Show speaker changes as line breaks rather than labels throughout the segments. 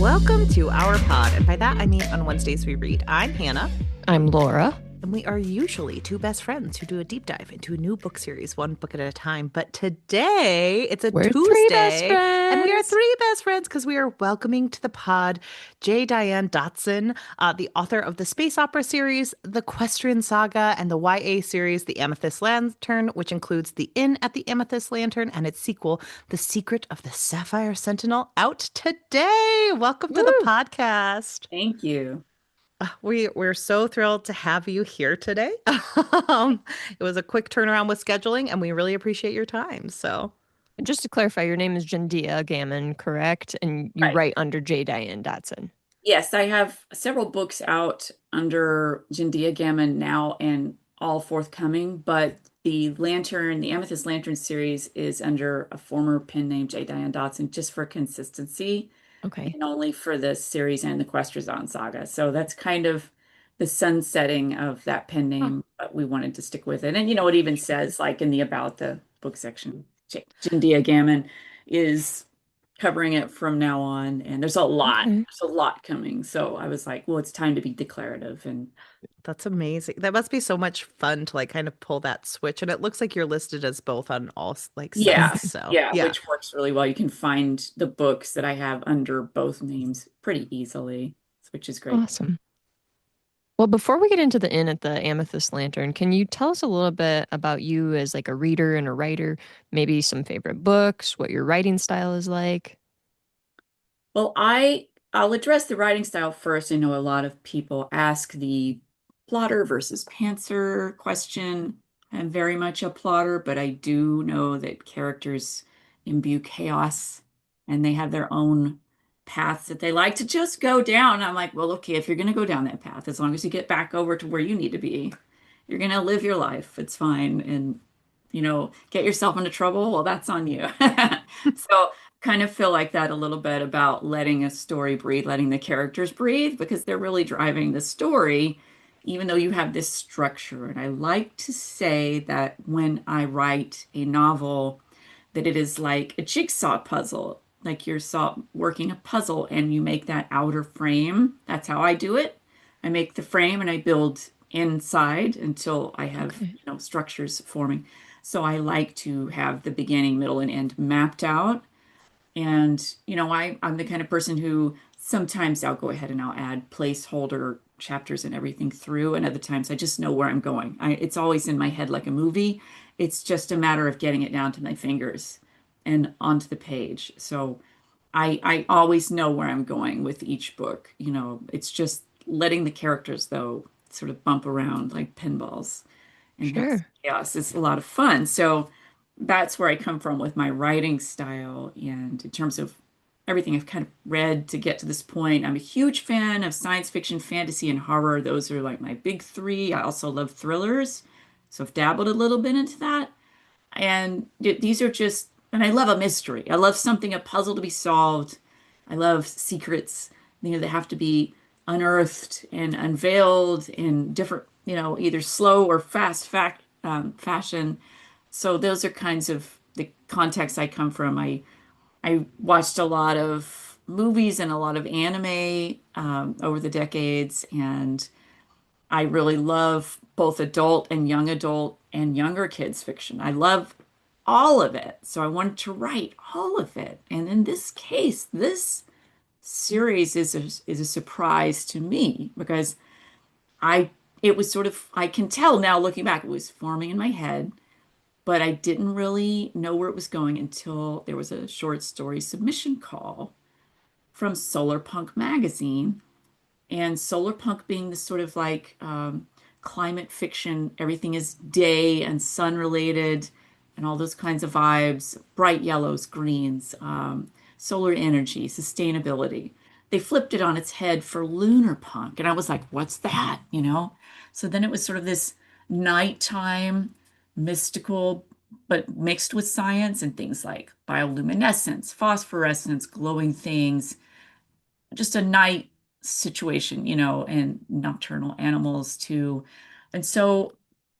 Welcome to our pod, and by that I mean on Wednesdays we read. I'm Hannah,
I'm Laura.
and we are usually two best friends who do a deep dive into a new book series, one book at a time. But today it's a
We're three best
Tuesday, and we are
friends.
three best friends because we are welcoming to the pod Dianne Dotson, the author of the space opera series, the Questrison Saga, and the YA series, The Amethyst Lantern, which includes The Inn at the Amethyst Lantern and its sequel, The Secret of the Sapphire Sentinel, out today. Welcome to the
Woo!
podcast.
Thank you.
We're so thrilled to have you here today. It was a quick turnaround with scheduling, and we really appreciate your time. So,
And just to clarify, your name is Jendia Gammon, correct? And you
Right.
write under Dianne Dotson.
Yes, I have several books out under Jendia Gammon now and all forthcoming, but the Amethyst Lantern series is under a former pen name, Dianne Dotson, just for consistency
Okay.
and only for the series and the Questrison Saga. So that's kind of the sunsetting of that pen
Oh,
name, but we wanted to stick with it. And it even says, like in the About the Book section, Jendia Gammon is covering it from now on, and
okay.
there's a lot coming. So I was like, well, it's time to be declarative. And
that's amazing. That must be so much fun to like kind of pull that switch. And it looks like you're listed as both on all like
yeah,
sites. So,
yeah,
yeah.
which works really well. You can find the books that I have under both names pretty easily, which is great.
Awesome. Well, before we get into the inn at the Amethyst Lantern, can you tell us a little bit about you as like a reader and a writer? Maybe some favorite books, what your writing style is like?
Well, I'll address the writing style first. I know a lot of people ask the plotter versus pantser question. I'm very much a plotter, but I do know that characters imbue chaos and they have their own paths that they like to just go down. I'm like, well, okay, if you're going to go down that path, as long as you get back over to where you need to be, you're going to live your life. It's fine. And, get yourself into trouble, well, that's on you. So kind of feel like that a little bit about letting a story breathe, letting the characters breathe, because they're really driving the story, even though you have this structure. And I like to say that when I write a novel, that it is like a jigsaw puzzle, like you're working a puzzle and you make that outer frame. That's how I do it. I make the frame and I build inside until I have,
Okay.
structures forming. So I like to have the beginning, middle, and end mapped out. And, I'm the kind of person who sometimes I'll go ahead and I'll add placeholder chapters and everything through. And other times I just know where I'm going. It's always in my head like a movie. It's just a matter of getting it down to my fingers and onto the page. So I always know where I'm going with each book. It's just letting the characters, though, sort of bump around like pinballs and have some
Sure.
chaos. It's a lot of fun. So that's where I come from with my writing style. And in terms of everything I've kind of read to get to this point, I'm a huge fan of science fiction, fantasy, and horror. Those are like my big three. I also love thrillers. So I've dabbled a little bit into that. And these are just, and I love a mystery. I love something, a puzzle to be solved. I love secrets, that have to be unearthed and unveiled in different, either slow or fast fashion. So those are kinds of the context I come from. I watched a lot of movies and a lot of anime over the decades, and I really love both adult and younger kids fiction. I love all of it. So I wanted to write all of it. And in this case, this series is a surprise to me because I it was sort of I can tell now looking back, it was forming in my head, but I didn't really know where it was going until there was a short story submission call from Solar Punk magazine. And solar punk being this sort of like climate fiction, everything is day and sun related and all those kinds of vibes, bright yellows, greens, solar energy, sustainability. They flipped it on its head for lunar punk. And I was like, what's that? So then it was sort of this nighttime, mystical, but mixed with science and things like bioluminescence, phosphorescence, glowing things, just a night situation, and nocturnal animals too. And so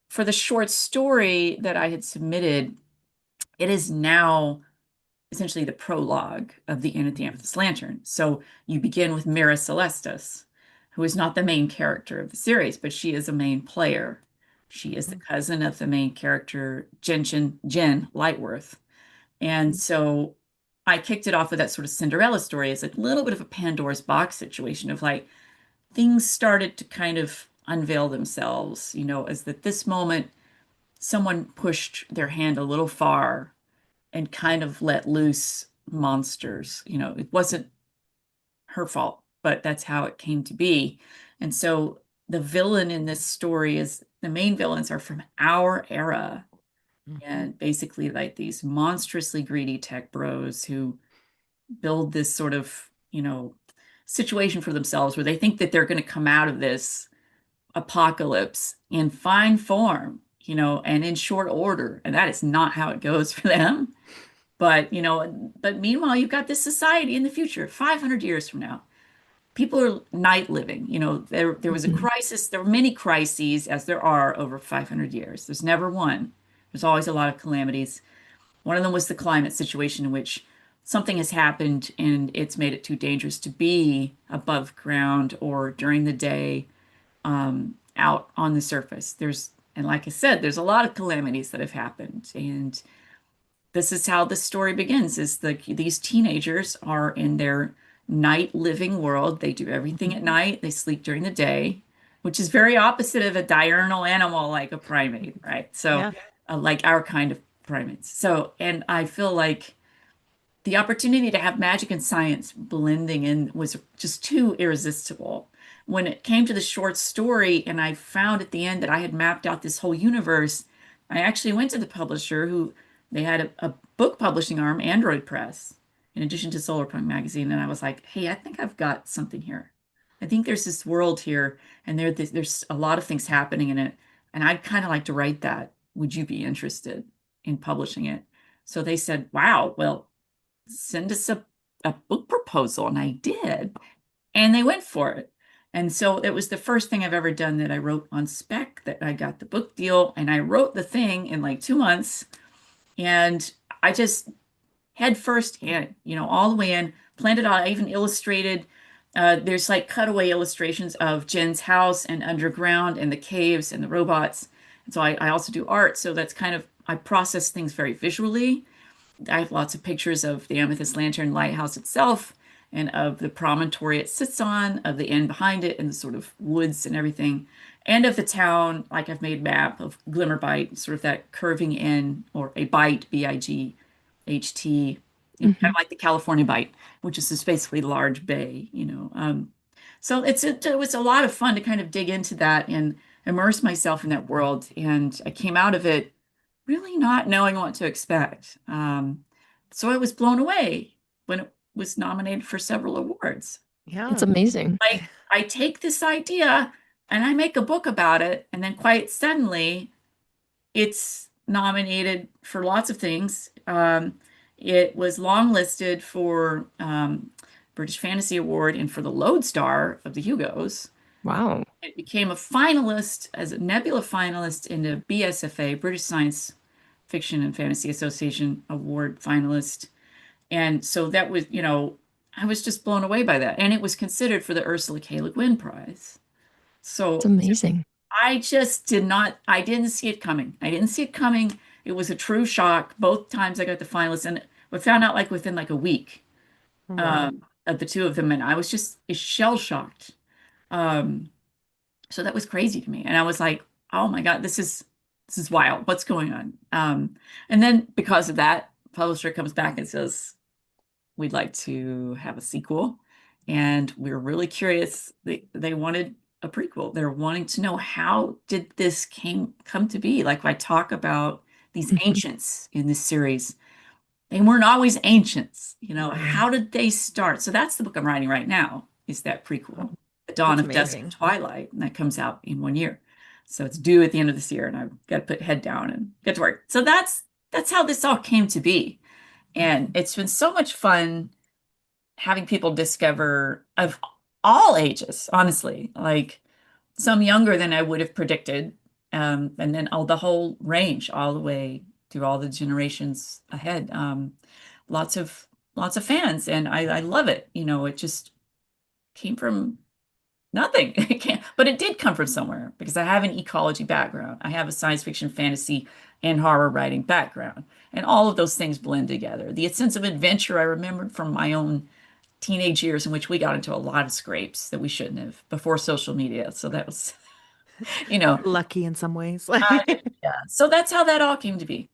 for the short story that I had submitted, it is now essentially the prologue of the Inn at the Amethyst Lantern. So you begin with Mira Celestis, who is not the main character of the series, but she is a main player. She is the cousin of the main character, Jen Lightworth. And so I kicked it off with that sort of Cinderella story as a little bit of a Pandora's box situation of like things started to kind of unveil themselves, as that this moment someone pushed their hand a little far and kind of let loose monsters. It wasn't her fault, but that's how it came to be. And so the villain in this story is the main villains are from our era
Mhm.
and basically like these monstrously greedy tech bros who build this sort of, situation for themselves where they think that they're going to come out of this apocalypse in fine form, and in short order. And that is not how it goes for them. But meanwhile, you've got this society in the future, 500 years from now. People are night living. There was a
Mhm.
crisis. There were many crises, as there are over 500 years. There's never one. There's always a lot of calamities. One of them was the climate situation, in which something has happened and it's made it too dangerous to be above ground or during the day out on the surface. And like I said, there's a lot of calamities that have happened. And this is how the story begins, is these teenagers are in their night living world. They do everything at night, they sleep during the day, which is very opposite of a diurnal animal like a primate, right? So,
Yeah.
like our kind of primates. So, and I feel like the opportunity to have magic and science blending in was just too irresistible. When it came to the short story, and I found at the end that I had mapped out this whole universe, I actually went to the publisher who they had a book publishing arm, Android Press, in addition to Solarpunk magazine, and I was like, "Hey, I think I've got something here. I think there's this world here, and there's a lot of things happening in it, and I'd kind of like to write that. Would you be interested in publishing it?" So they said, "Wow, well, send us a book proposal." And I did. And they went for it. And so it was the first thing I've ever done that I wrote on spec, that I got the book deal. And I wrote the thing in like 2 months. And I just head first in, all the way in, planned it out. I even illustrated. There's like cutaway illustrations of Jen's house and underground and the caves and the robots. And so I also do art. So that's kind of, I process things very visually. I have lots of pictures of the Amethyst Lantern lighthouse itself and of the promontory it sits on, of the inn behind it, and the sort of woods and everything, and of the town. Like I've made map of Glimmerbite, sort of that curving in, or a bite, Bight, kind of
Mhm.
like the California Bight, which is just basically large bay, So it was a lot of fun to kind of dig into that and immerse myself in that world. And I came out of it really not knowing what to expect. So I was blown away when it was nominated for several awards.
That's
Yeah.
amazing.
Like, I take this idea and I make a book about it, and then quite suddenly it's nominated for lots of things. It was longlisted for British Fantasy Award and for the Lodestar of the Hugos.
Wow.
It became a finalist as a Nebula finalist in the BSFA, British Science Fiction and Fantasy Association Award finalist. And so that was, I was just blown away by that. And it was considered for the Ursula K. Le Guin Prize.
It's
So
amazing.
I just I didn't see it coming. I didn't see it coming. It was a true shock. Both times I got the finalists, and we found out like within like a week
Wow.
of the two of them. And I was just shell shocked. Um, So that was crazy to me. And I was like, oh my God, this is wild. What's going on? And then because of that, publisher comes back and says, we'd like to have a sequel. And we're really curious. They wanted a prequel. They're wanting to know, how did this come to be? Like I talk about these
Mhm.
ancients in this series. They weren't always ancients.
Right.
How did they start? So that's the book I'm writing right now, is that
Oh,
prequel, The Dawn
that's
of Dusk and
amazing.
Twilight, and that comes out in 1 year. So it's due at the end of this year, and I've got to put head down and get to work. So that's how this all came to be. And it's been so much fun having people discover, of all ages, honestly, like some younger than I would have predicted, and then all the whole range, all the way through all the generations ahead. lots of lots of fans, and I love it. It just came from nothing. It can't, but it did come from somewhere because I have an ecology background. I have a science fiction, fantasy, and horror writing background. And all of those things blend together. The sense of adventure I remembered from my own teenage years in which we got into a lot of scrapes that we shouldn't have before social media. So that was, you know,
Lucky in some ways.
yeah. So that's how that all came to be.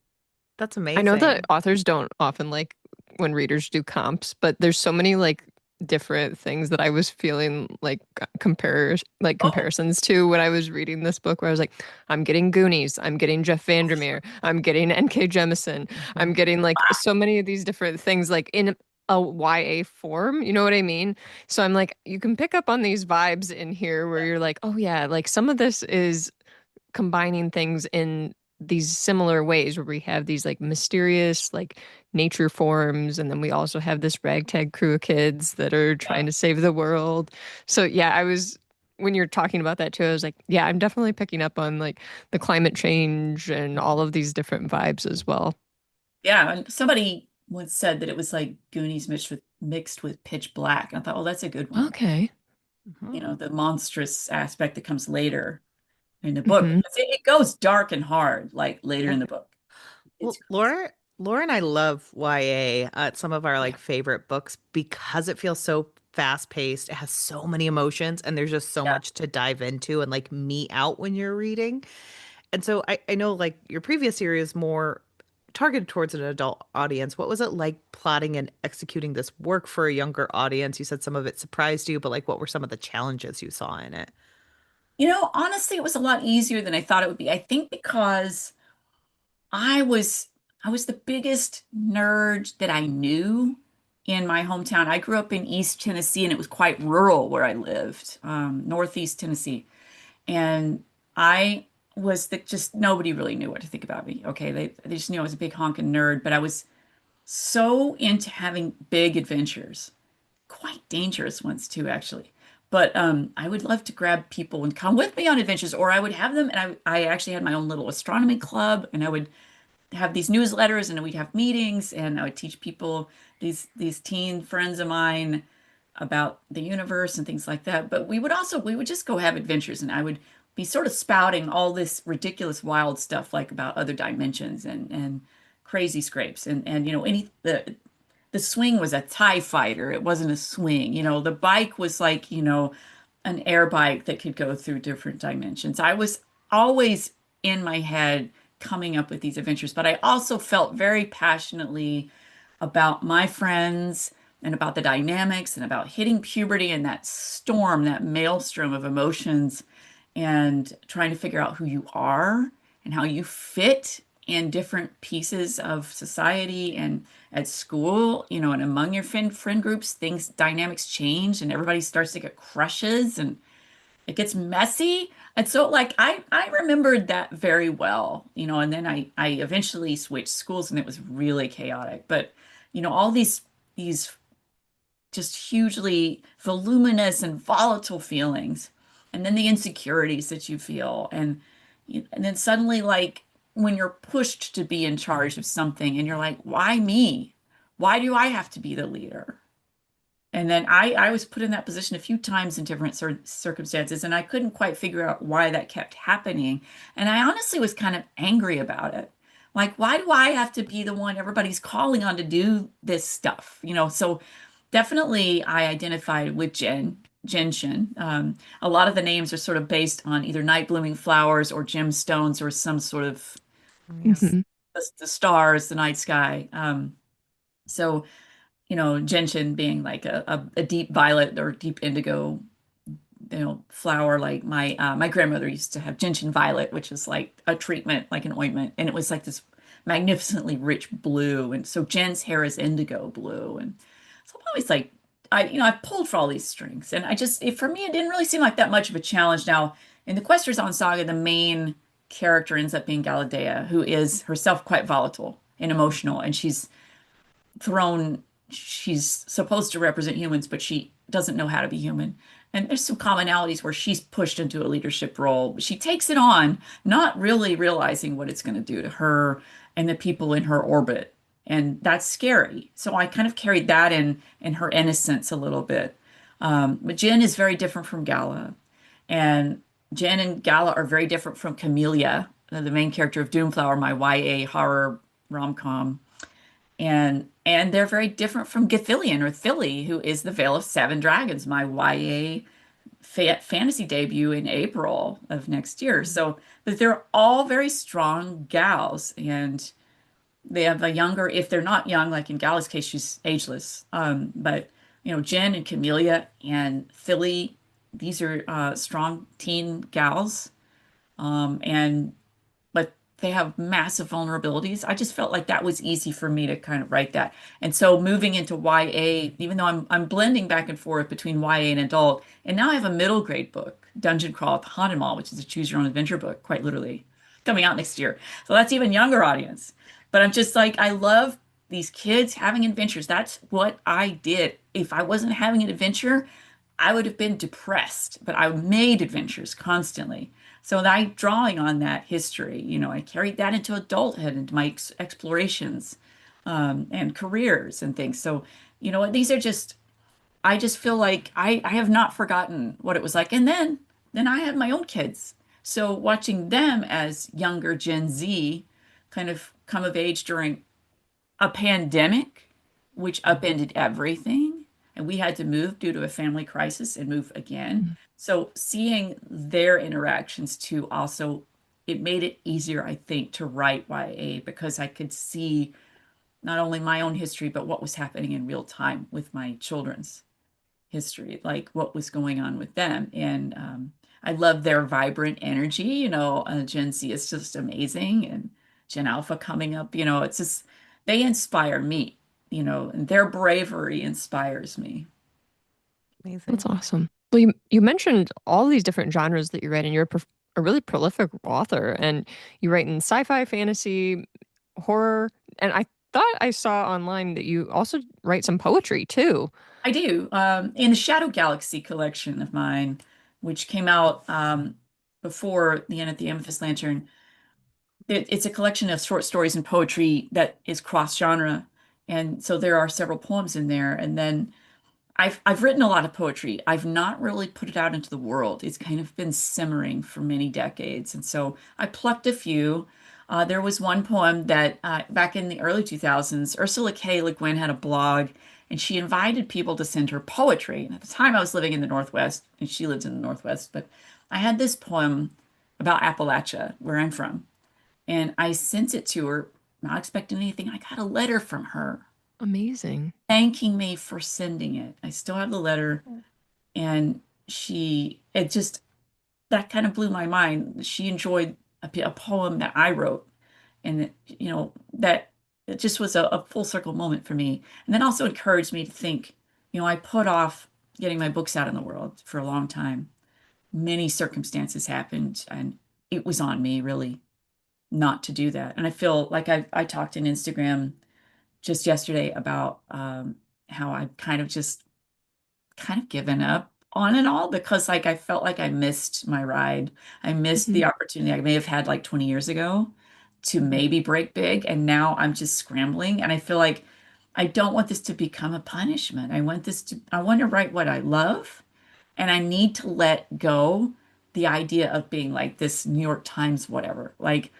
That's
I know that
amazing.
authors don't often like when readers do comps, but there's so many like different things that I was feeling like
Oh,
comparisons to when I was reading this book where I was like, I'm getting Goonies, I'm getting Jeff Vandermeer, I'm getting N.K. Jemisin, I'm
Mhm.
getting like so many of these different things like in a YA form, you know what I mean? So I'm like, you can pick up on these vibes in here where you're like, oh yeah, like some of this is combining things in these similar ways where we have these like mysterious like nature forms and then we also have this ragtag crew of kids that are
yeah.
trying to save the world. So yeah, I was when you're talking about that too, I was like, yeah, I'm definitely picking up on like the climate change and all of these different vibes as well.
Yeah. And somebody once said that it was like Goonies mixed with Pitch Black. I thought, oh, that's a good one.
Okay.
Mhm.
The monstrous aspect that comes later in the book
Hmm.
because it goes dark and hard like later in the book. It's
Well,
crazy.
Laura and I love YA. It's some of our like favorite books because it feels so fast paced. It has so many emotions, and there's just so
Yeah.
much to dive into and like me out when you're reading. And so I know like your previous series more targeted towards an adult audience. What was it like plotting and executing this work for a younger audience? You said some of it surprised you, but like what were some of the challenges you saw in it?
Honestly, it was a lot easier than I thought it would be. I think because I was I was the biggest nerd that I knew in my hometown. I grew up in East Tennessee and it was quite rural where I lived, Northeast Tennessee. And I was just nobody really knew what to think about me. Okay, they just knew I was a big honking nerd, but I was so into having big adventures, quite dangerous ones too, actually. But I would love to grab people and come with me on adventures, or I would have them. And I actually had my own little astronomy club, and I would have these newsletters, and we'd have meetings, and I would teach people these teen friends of mine about the universe and things like that. But we would just go have adventures, and I would be sort of spouting all this ridiculous, wild stuff like about other dimensions and crazy scrapes and any the swing was a TIE fighter. It wasn't a swing. The bike was like, an air bike that could go through different dimensions. I was always in my head coming up with these adventures, but I also felt very passionately about my friends and about the dynamics and about hitting puberty and that storm, that maelstrom of emotions and trying to figure out who you are and how you fit in different pieces of society and at school, and among your friend groups, things dynamics change and everybody starts to get crushes and it gets messy. And so like I remembered that very well, and then I eventually switched schools and it was really chaotic. But all these just hugely voluminous and volatile feelings, and then the insecurities that you feel, and then suddenly like when you're pushed to be in charge of something and you're like, why me? Why do I have to be the leader? And then I was put in that position a few times in different circumstances, and I couldn't quite figure out why that kept happening. And I honestly was kind of angry about it. Like, why do I have to be the one everybody's calling on to do this stuff? So definitely I identified with Genshin. A lot of the names are sort of based on either night blooming flowers or gemstones or some sort of
Yeah.
Hmm.
the stars, the night sky. So gentian being like a deep violet or deep indigo, flower. Like my grandmother used to have gentian violet, which is like a treatment, like an ointment, and it was like this magnificently rich blue. And so Jen's hair is indigo blue, and so I'm always like, I pulled for all these strings, and for me, it didn't really seem like that much of a challenge. Now, in the Questrison saga, the main character ends up being Galadea, who is herself quite volatile and emotional, and she's supposed to represent humans, but she doesn't know how to be human. And there's some commonalities where she's pushed into a leadership role. She takes it on, not really realizing what it's going to do to her and the people in her orbit. and that's scary. So I kind of carried that in her innocence a little bit. But Jen is very different from Gala, and Jen and Gala are very different from Camellia, the main character of Doomflower, my YA horror rom-com. And they're very different from Githillion or Thilly, who is the Veil of Seven Dragons, my YA fantasy debut in April of next year. So, but they're all very strong gals, and they have a younger, if they're not young, like in Gala's case, she's ageless. But Jen and Camellia and Philly, these are strong teen gals. And but they have massive vulnerabilities. I just felt like that was easy for me to kind of write that. And so moving into YA, even though I'm blending back and forth between YA and adult, and now I have a middle grade book, Dungeon Crawl at the Haunted Mall, which is a choose your own adventure book, quite literally, coming out next year. So that's even younger audience. But I'm just like, I love these kids having adventures. That's what I did. If I wasn't having an adventure, I would have been depressed, but I made adventures constantly. So I drawing on that history, I carried that into adulthood, into my explorations, and careers and things. So, what, these are just, I just feel like I have not forgotten what it was like. And then I had my own kids. So watching them as younger Gen Z kind of come of age during a pandemic, which upended everything. And we had to move due to a family crisis and move again. So seeing their interactions too, also, it made it easier, I think, to write YA because I could see not only my own history, but what was happening in real time with my children's history, like what was going on with them. And I love their vibrant energy. Gen Z is just amazing, and Gen Alpha coming up, it's just, they inspire me, and their bravery inspires me.
That's
Amazing.
awesome. Well, you mentioned all these different genres that you write, and you're a really prolific author, and you write in sci-fi, fantasy, horror, and I thought I saw online that you also write some poetry too.
I do. In the Shadow Galaxy collection of mine, which came out before the end of the Amethyst Lantern, it's a collection of short stories and poetry that is cross-genre. And so there are several poems in there. And then I've written a lot of poetry. I've not really put it out into the world. It's kind of been simmering for many decades. And so I plucked a few. There was one poem that back in the early 2000s, Ursula K. Le Guin had a blog, and she invited people to send her poetry. And at the time, I was living in the Northwest, and she lived in the Northwest. But I had this poem about Appalachia, where I'm from, and I sent it to her, not expecting anything. I got a letter from her
Amazing.
thanking me for sending it. I still have the letter, and it just, that kind of blew my mind. She enjoyed a poem that I wrote, and that it just was a full circle moment for me. And then also encouraged me to think, I put off getting my books out in the world for a long time. Many circumstances happened, and it was on me really not to do that. And I feel like I talked in Instagram just yesterday about how I kind of given up on it all because like I felt like I missed my ride. I missed
Mhm.
the opportunity I may have had like 20 years ago to maybe break big, and now I'm just scrambling, and I feel like I don't want this to become a punishment. I want to write what I love, and I need to let go the idea of being like this New York Times whatever. Like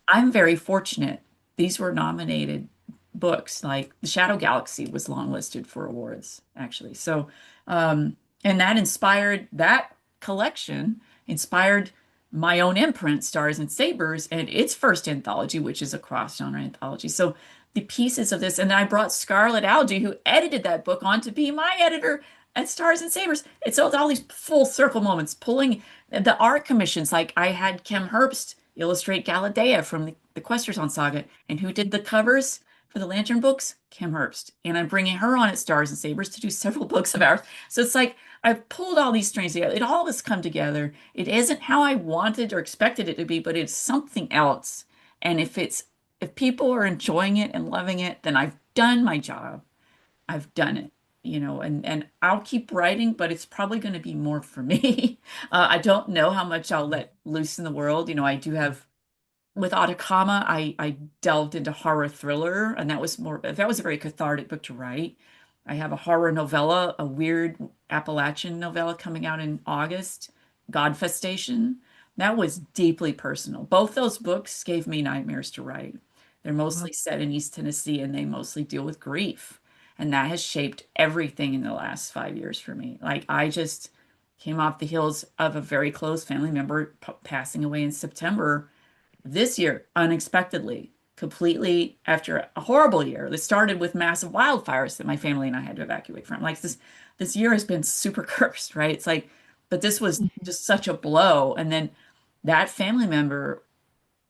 I'm very fortunate. These were nominated books. Like The Shadow Galaxy was longlisted for awards, actually. So, and that inspired that collection, inspired my own imprint, Stars and Sabers, and its first anthology, which is a cross-genre anthology. So the pieces of this, and I brought Scarlett Algie, who edited that book, on to be my editor at Stars and Sabers. It's all these full circle moments, pulling the art commissions. Like I had Kim Herbst illustrate Galadea from the Questrison Saga, and who did the covers for the Lantern books? Kim Herbst. And I'm bringing her on at Stars and Sabers to do several books of ours. So it's like I've pulled all these strings together. It all has come together. It isn't how I wanted or expected it to be, but it's something else. And if people are enjoying it and loving it, then I've done my job. I've done it, and I'll keep writing, but it's probably going to be more for me. I don't know how much I'll let loose in the world. I do have with Atacama, I delved into horror thriller, and that was a very cathartic book to write. I have a horror novella, a weird Appalachian novella coming out in August, Godfestation. That was deeply personal. Both those books gave me nightmares to write. They're
Wow.
mostly set in East Tennessee, and they mostly deal with grief. And that has shaped everything in the last 5 years for me. Like, I just came off the heels of a very close family member passing away in September this year, unexpectedly, completely after a horrible year that started with massive wildfires that my family and I had to evacuate from. Like, this year has been super cursed, right? It's like, but this was
Mhm.
just such a blow. And then that family member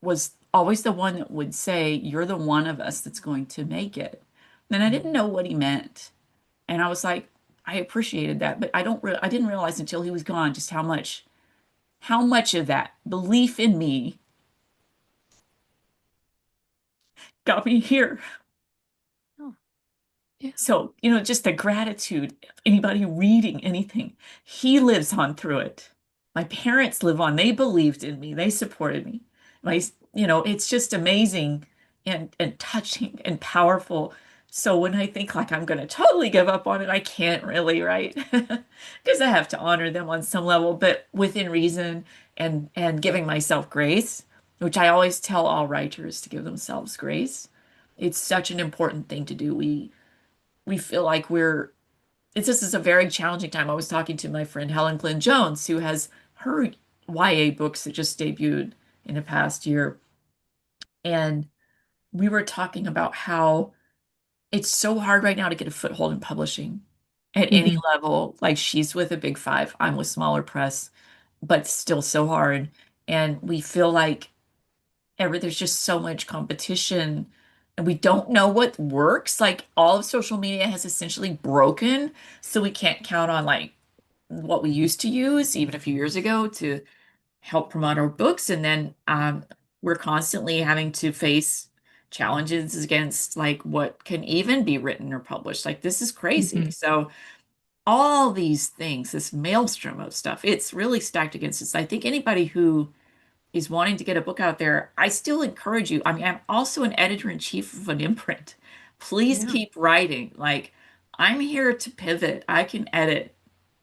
was always the one that would say, "You're the one of us that's going to make it." And I didn't know what he meant. And I was like, I appreciated that, but I didn't realize until he was gone just how much of that belief in me got me here.
Oh,
Yeah.
So, just the gratitude of anybody reading anything, he lives on through it. My parents live on. They believed in me. They supported me. It's just amazing and touching and powerful. So when I think like I'm going to totally give up on it, I can't really, right? Because I have to honor them on some level, but within reason and giving myself grace, which I always tell all writers to give themselves grace. It's such an important thing to do. We feel like this is a very challenging time. I was talking to my friend Helen Glynn Jones, who has her YA books that just debuted in the past year. And we were talking about how it's so hard right now to get a foothold in publishing at any
Hmm.
level. Like, she's with a big five, I'm with smaller press, but still so hard. And we feel like there's just so much competition and we don't know what works. Like, all of social media has essentially broken, so we can't count on like what we used to use even a few years ago to help promote our books. And then we're constantly having to face challenges against like what can even be written or published. Like, this is crazy.
Hmm.
So all these things, this maelstrom of stuff, it's really stacked against us. I think anybody who is wanting to get a book out there, I still encourage you. I mean, I'm also an editor-in-chief of an imprint. Please
yeah.
keep writing. Like, I'm here to pivot. I can edit,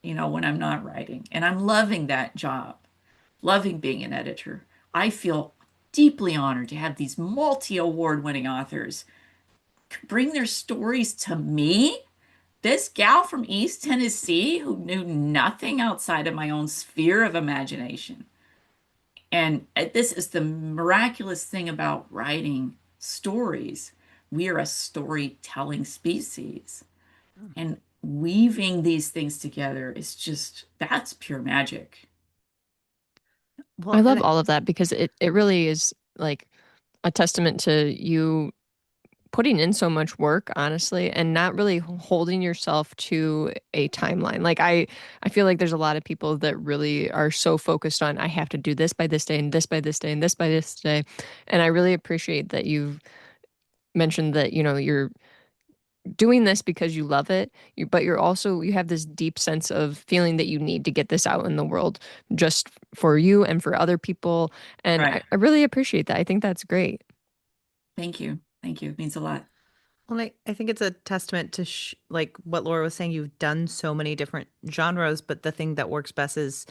when I'm not writing. And I'm loving that job, loving being an editor. I feel deeply honored to have these multi-award winning authors bring their stories to me. This gal from East Tennessee who knew nothing outside of my own sphere of imagination. And this is the miraculous thing about writing stories. We are a storytelling species. And weaving these things together is that's pure magic.
I
Well,
love
and
all of that because it really is like a testament to you putting in so much work, honestly, and not really holding yourself to a timeline. Like I feel like there's a lot of people that really are so focused on I have to do this by this day and this by this day and this by this day. And I really appreciate that you've mentioned that, you're doing this because you love it, but you have this deep sense of feeling that you need to get this out in the world just for you and for other people. And I,
Right.
I really appreciate that. I think that's great.
Thank you. Thank you. It means a lot.
well, I think it's a testament to like what Laura was saying. You've done so many different genres, but the thing that works best is,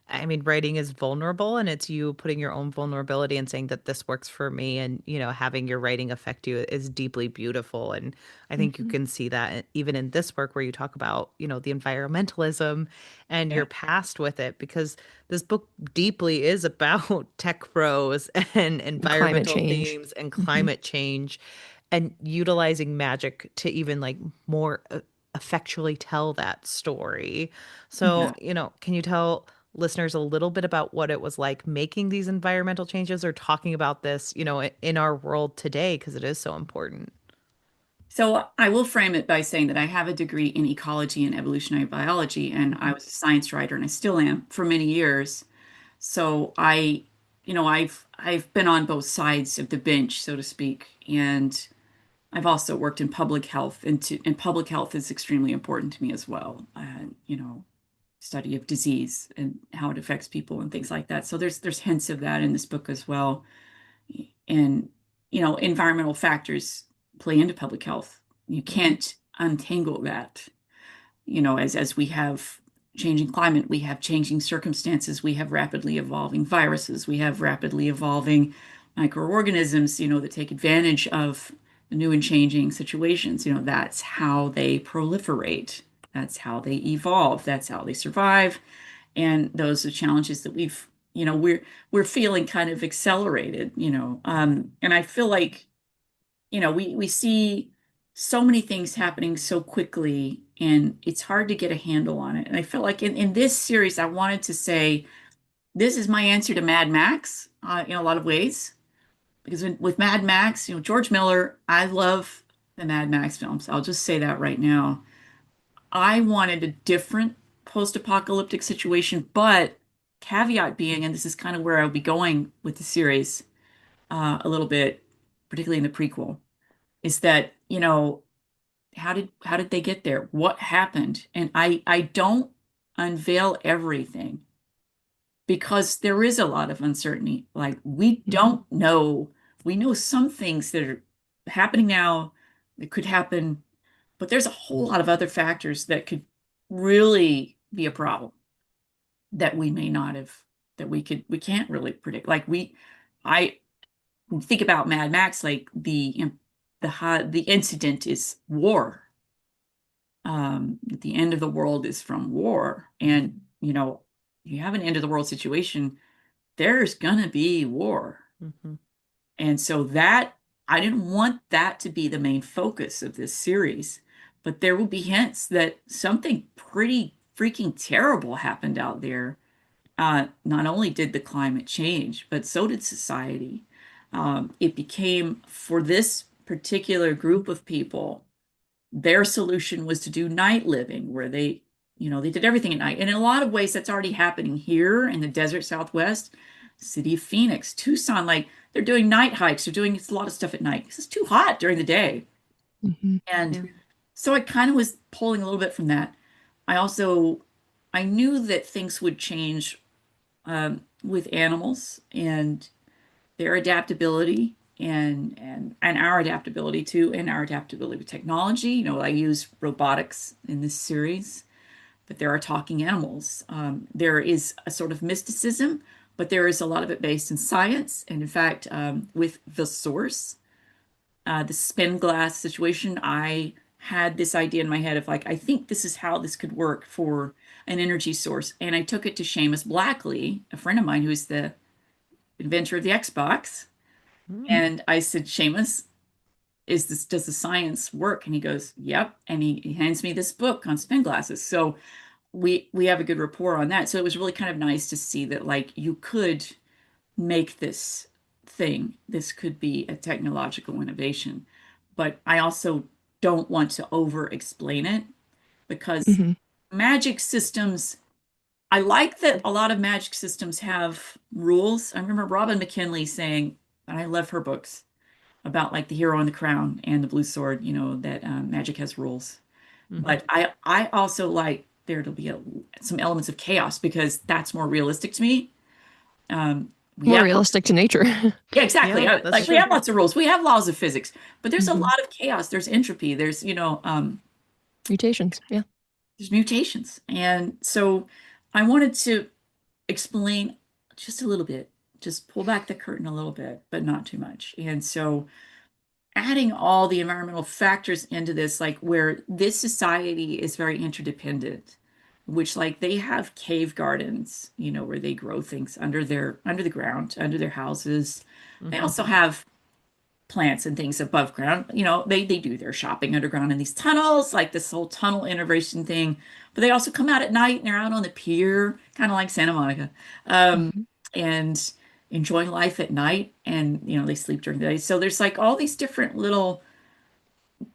I mean, writing is vulnerable, and it's you putting your own vulnerability and saying that this works for me, and having your writing affect you is deeply beautiful. And I think you
Mhm.
can see that even in this work where you talk about, the environmentalism and
Yeah.
your past with it, because this book deeply is about tech pros and
Climate
environmental
change.
themes and
Mhm.
climate change and utilizing magic to even like more effectually tell that story. So,
Yeah.
can you tell listeners a little bit about what it was like making these environmental changes or talking about this, in our world today because it is so important?
So I will frame it by saying that I have a degree in ecology and evolutionary biology, and I
Mhm.
was a science writer, and I still am for many years. So I've been on both sides of the bench, so to speak, and I've also worked in public health, and public health is extremely important to me as well. Study of disease and how it affects people and things like that. So there's hints of that in this book as well. And, environmental factors play into public health. You can't untangle that. As we have changing climate, we have changing circumstances, we have rapidly evolving viruses, we have rapidly evolving microorganisms, that take advantage of the new and changing situations. That's how they proliferate. That's how they evolve. That's how they survive. And those are challenges that we're feeling kind of accelerated. And I feel like we see so many things happening so quickly, and it's hard to get a handle on it. And I feel like in this series, I wanted to say this is my answer to Mad Max in a lot of ways. Because with Mad Max, George Miller, I love the Mad Max films. I'll just say that right now. I wanted a different post-apocalyptic situation, but caveat being, and this is kind of where I'll be going with the series a little bit, particularly in the prequel, is that, how did they get there? What happened? And I don't unveil everything because there is a lot of uncertainty. Like we don't know. We know some things that are happening now that could happen, but there's a whole lot of other factors that could really be a problem that we may not have, that we can't really predict. I think about Mad Max, like the incident is war. The end of the world is from war. And, you have an end of the world situation, there's gonna be war.
Mm-hmm.
And so I didn't want that to be the main focus of this series, but there will be hints that something pretty freaking terrible happened out there. Not only did the climate change, but so did society. It became, for this particular group of people, their solution was to do night living, where they did everything at night. And in a lot of ways, that's already happening here in the desert Southwest, city of Phoenix, Tucson. Like they're doing night hikes, they're doing a lot of stuff at night because it's too hot during the day.
Mm-hmm.
And
Yeah.
so I kind of was pulling a little bit from that. I also I knew that things would change with animals and their adaptability and our adaptability too, and our adaptability with technology. I use robotics in this series, but there are talking animals. There is a sort of mysticism, but there is a lot of it based in science. And in fact, with the source, the spin glass situation, I had this idea in my head of like, I think this is how this could work for an energy source. And I took it to Seamus Blackley, a friend of mine who's the inventor of the Xbox.
Mm.
And I said, Seamus, does the science work? And he goes, yep. And he hands me this book on spin glasses. So we have a good rapport on that. So it was really kind of nice to see that like you could make this thing. This could be a technological innovation. But I also don't want to over explain it because
Mm-hmm.
magic systems, I like that a lot of magic systems have rules. I remember Robin McKinley saying, and I love her books about like the hero and the crown and the blue sword, that magic has rules.
Mm-hmm.
But I also like there to be some elements of chaos because that's more realistic to me. We
More
have
realistic to nature.
Yeah, exactly.
Yeah, that's
Like we
true.
have lots of rules. We have laws of physics, but there's a
Hmm.
lot of chaos. There's entropy.
Mutations. Yeah.
There's mutations. And so I wanted to explain just a little bit, just pull back the curtain a little bit, but not too much. And so adding all the environmental factors into this, like where this society is very interdependent, which like they have cave gardens, where they grow things under the ground, under their houses. They
Mm-hmm.
also have plants and things above ground. They do their shopping underground in these tunnels, like this whole tunnel innovation thing. But they also come out at night and they're out on the pier, kind of like Santa Monica,
Hmm.
and enjoying life at night. And they sleep during the day. So there's like all these different little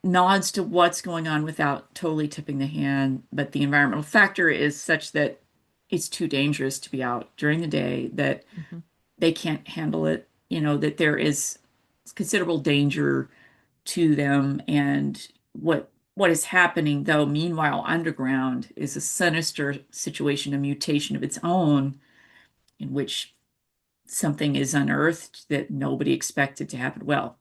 nods to what's going on without totally tipping the hand. But the environmental factor is such that it's too dangerous to be out during the day, that
Mm-hmm.
they can't handle it. That there is considerable danger to them. And what is happening, though, meanwhile, underground is a sinister situation, a mutation of its own, in which something is unearthed that nobody expected to happen. Well,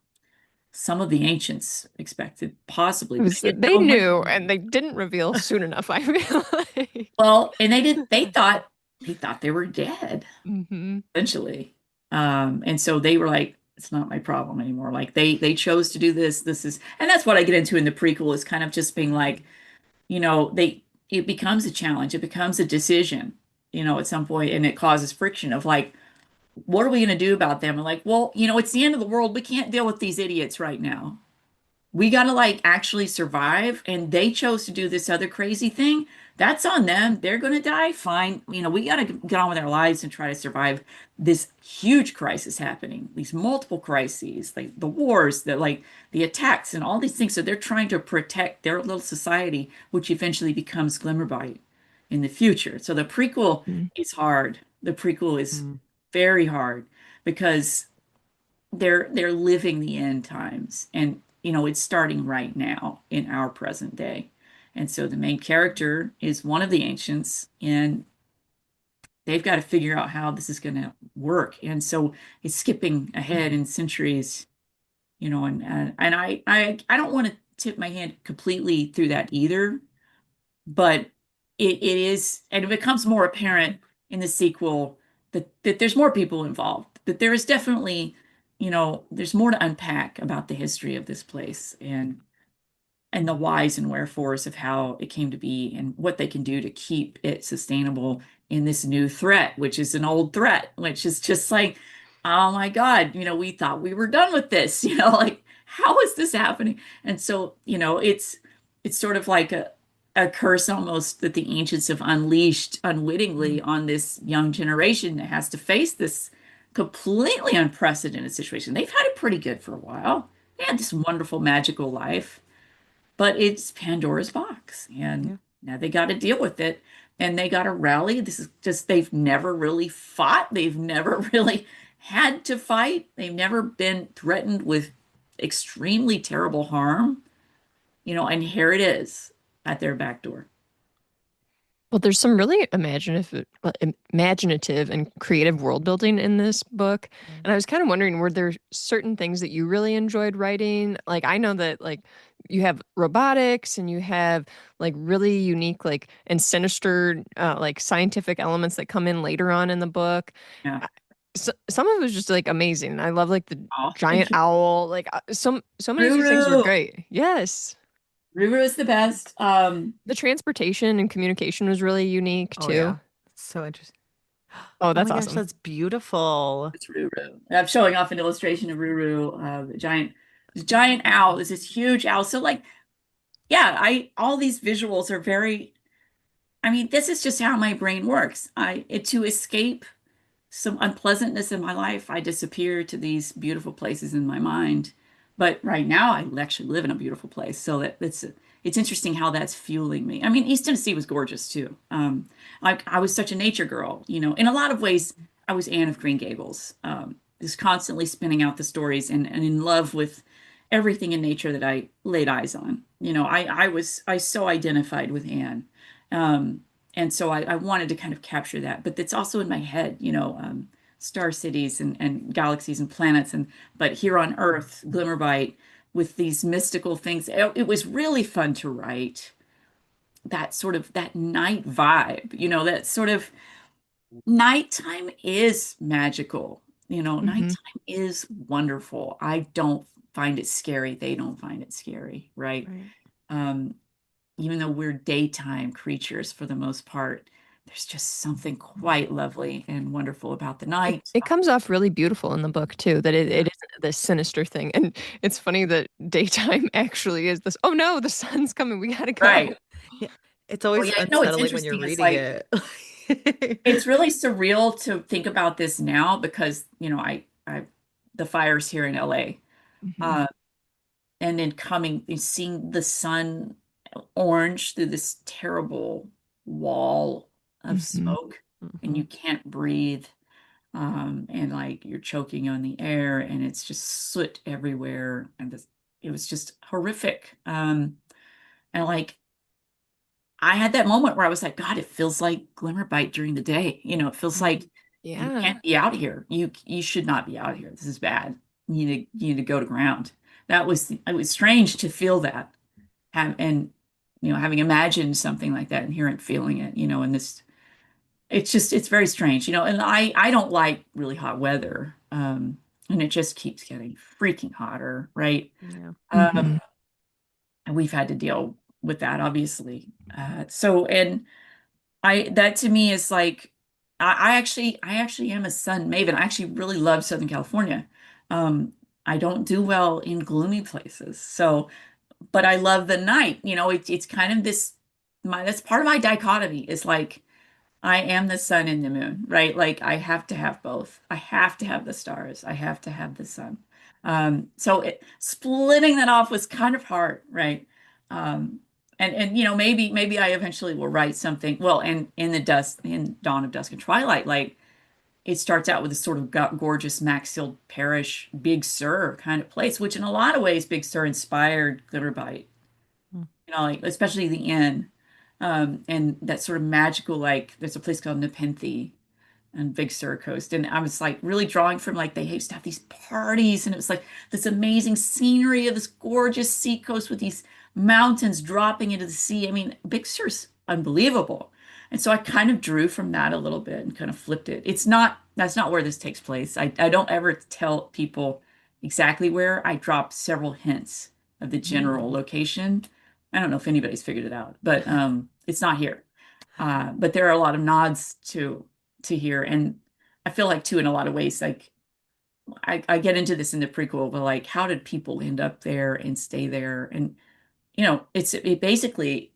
some of the ancients expected possibly,
It
but
was,
they didn't
they
know when.
knew and they didn't reveal soon enough, I feel like.
Well, and they thought they were dead,
Hmm.
essentially. And so they were like, it's not my problem anymore. Like they chose to do this. This is, and that's what I get into in the prequel is kind of just being like, it becomes a challenge. It becomes a decision, at some point, and it causes friction of like, what are we going to do about them? And like, well, it's the end of the world. We can't deal with these idiots right now. We got to like actually survive. And they chose to do this other crazy thing. That's on them. They're going to die. Fine. We got to get on with our lives and try to survive this huge crisis happening, these multiple crises, like the wars, the attacks and all these things. So they're trying to protect their little society, which eventually becomes Glimmerbite in the future. So the prequel is hard. The prequel is
Mm.
very hard because they're living the end times, and it's starting right now in our present day. And so the main character is one of the ancients, and they've got to figure out how this is going to work. And so it's skipping ahead in centuries, and I don't want to tip my hand completely through that either, but it is, and it becomes more apparent in the sequel that there's more people involved, that there is definitely, there's more to unpack about the history of this place and the whys and wherefores of how it came to be and what they can do to keep it sustainable in this new threat, which is an old threat, which is just like, oh my God, we thought we were done with this, like how is this happening? And so, it's sort of like a curse almost that the ancients have unleashed unwittingly on this young generation that has to face this completely unprecedented situation. They've had it pretty good for a while. They had this wonderful magical life, but it's Pandora's box, and
Yeah.
now they got to deal with it, and they got to rally. This is just, they've never really fought. They've never really had to fight. They've never been threatened with extremely terrible harm, and here it is at their back door.
Well, there's some really imaginative and creative world building in this book. And I was kind of wondering, were there certain things that you really enjoyed writing? Like, I know that like you have robotics and you have like really unique, like and sinister, like scientific elements that come in later on in the book.
Yeah.
I- some of it was just like amazing. I love like the
Oh,
giant
thank you.
owl. Like so many of these things were
Ruru.
great. Yes.
Ruru is the best.
The transportation and communication was really unique
Oh yeah.
too.
So interesting.
Oh,
Oh
that's
my gosh,
awesome.
that's beautiful.
It's Ruru. I'm showing off an illustration of Ruru, the giant owl. Is this huge owl. So like, yeah, I all these visuals are very, I mean, this is just how my brain works. To escape some unpleasantness in my life, I disappear to these beautiful places in my mind. But right now, I actually live in a beautiful place, so it's interesting how that's fueling me. I mean, East Tennessee was gorgeous too. I was such a nature girl, In a lot of ways, I was Anne of Green Gables, just constantly spinning out the stories and in love with everything in nature that I laid eyes on. I so identified with Anne. Um, and so I wanted to kind of capture that, but it's also in my head, star cities and galaxies and planets, but here on Earth, Glimmerbite with these mystical things. It was really fun to write that sort of that night vibe, that sort of nighttime is magical,
Hmm.
nighttime is wonderful. I don't find it scary. They don't find it scary, right?
Right.
Um, Even though we're daytime creatures for the most part, there's just something quite lovely and wonderful about the night.
It comes off really beautiful in the book too, that it
Yeah.
isn't this sinister thing. And it's funny that daytime actually is this, oh no, the sun's coming, we gotta go.
Right.
Yeah. It's
Oh
always
yeah, no, it's
unsettling when you're
interesting. It's
reading
like
it.
it's really surreal to think about this now because, I the fires here in LA.
Hmm.
Uh, and then coming and seeing the sun orange through this terrible wall of
Hmm.
smoke, and
Mhm.
you can't breathe. And like you're choking on the air and it's just soot everywhere and it was just horrific. And like I had that moment where I was like, God, it feels like Glimmerbite during the day. It feels like You
Yeah.
can't be out here. You should not be out here. This is bad. You need to go to ground. It was strange to feel that and having imagined something like that and here and feeling it, and this it's very strange, and I don't like really hot weather. And it just keeps getting freaking hotter, right?
Yeah.
Um,
Hmm.
and we've had to deal with that, obviously. And that to me is like I actually am a sun maven. I actually really love Southern California. Um, I don't do well in gloomy places. So, but I love the night. It's kind of that's part of my dichotomy is like I am the sun and the moon, right? Like I have to have both. I have to have the stars. I have to have the sun. Splitting that off was kind of hard, right? Um, and maybe I eventually will write something. Well, and in Dawn of Dusk and Twilight, like it starts out with this sort of gorgeous Maxfield Parrish Big Sur kind of place, which in a lot of ways Big Sur inspired Glitterbite, like especially the inn. And that sort of magical, like there's a place called Nepenthe and Big Sur Coast. And I was like really drawing from like they used to have these parties and it was like this amazing scenery of this gorgeous seacoast with these mountains dropping into the sea. I mean, Big Sur's unbelievable. And so I kind of drew from that a little bit and kind of flipped it. That's not where this takes place. I don't ever tell people exactly where. I drop several hints of the general location. I don't know if anybody's figured it out, but it's not here. But there are a lot of nods to here. And I feel like too, in a lot of ways, like I get into this in the prequel, but like how did people end up there and stay there? And it basically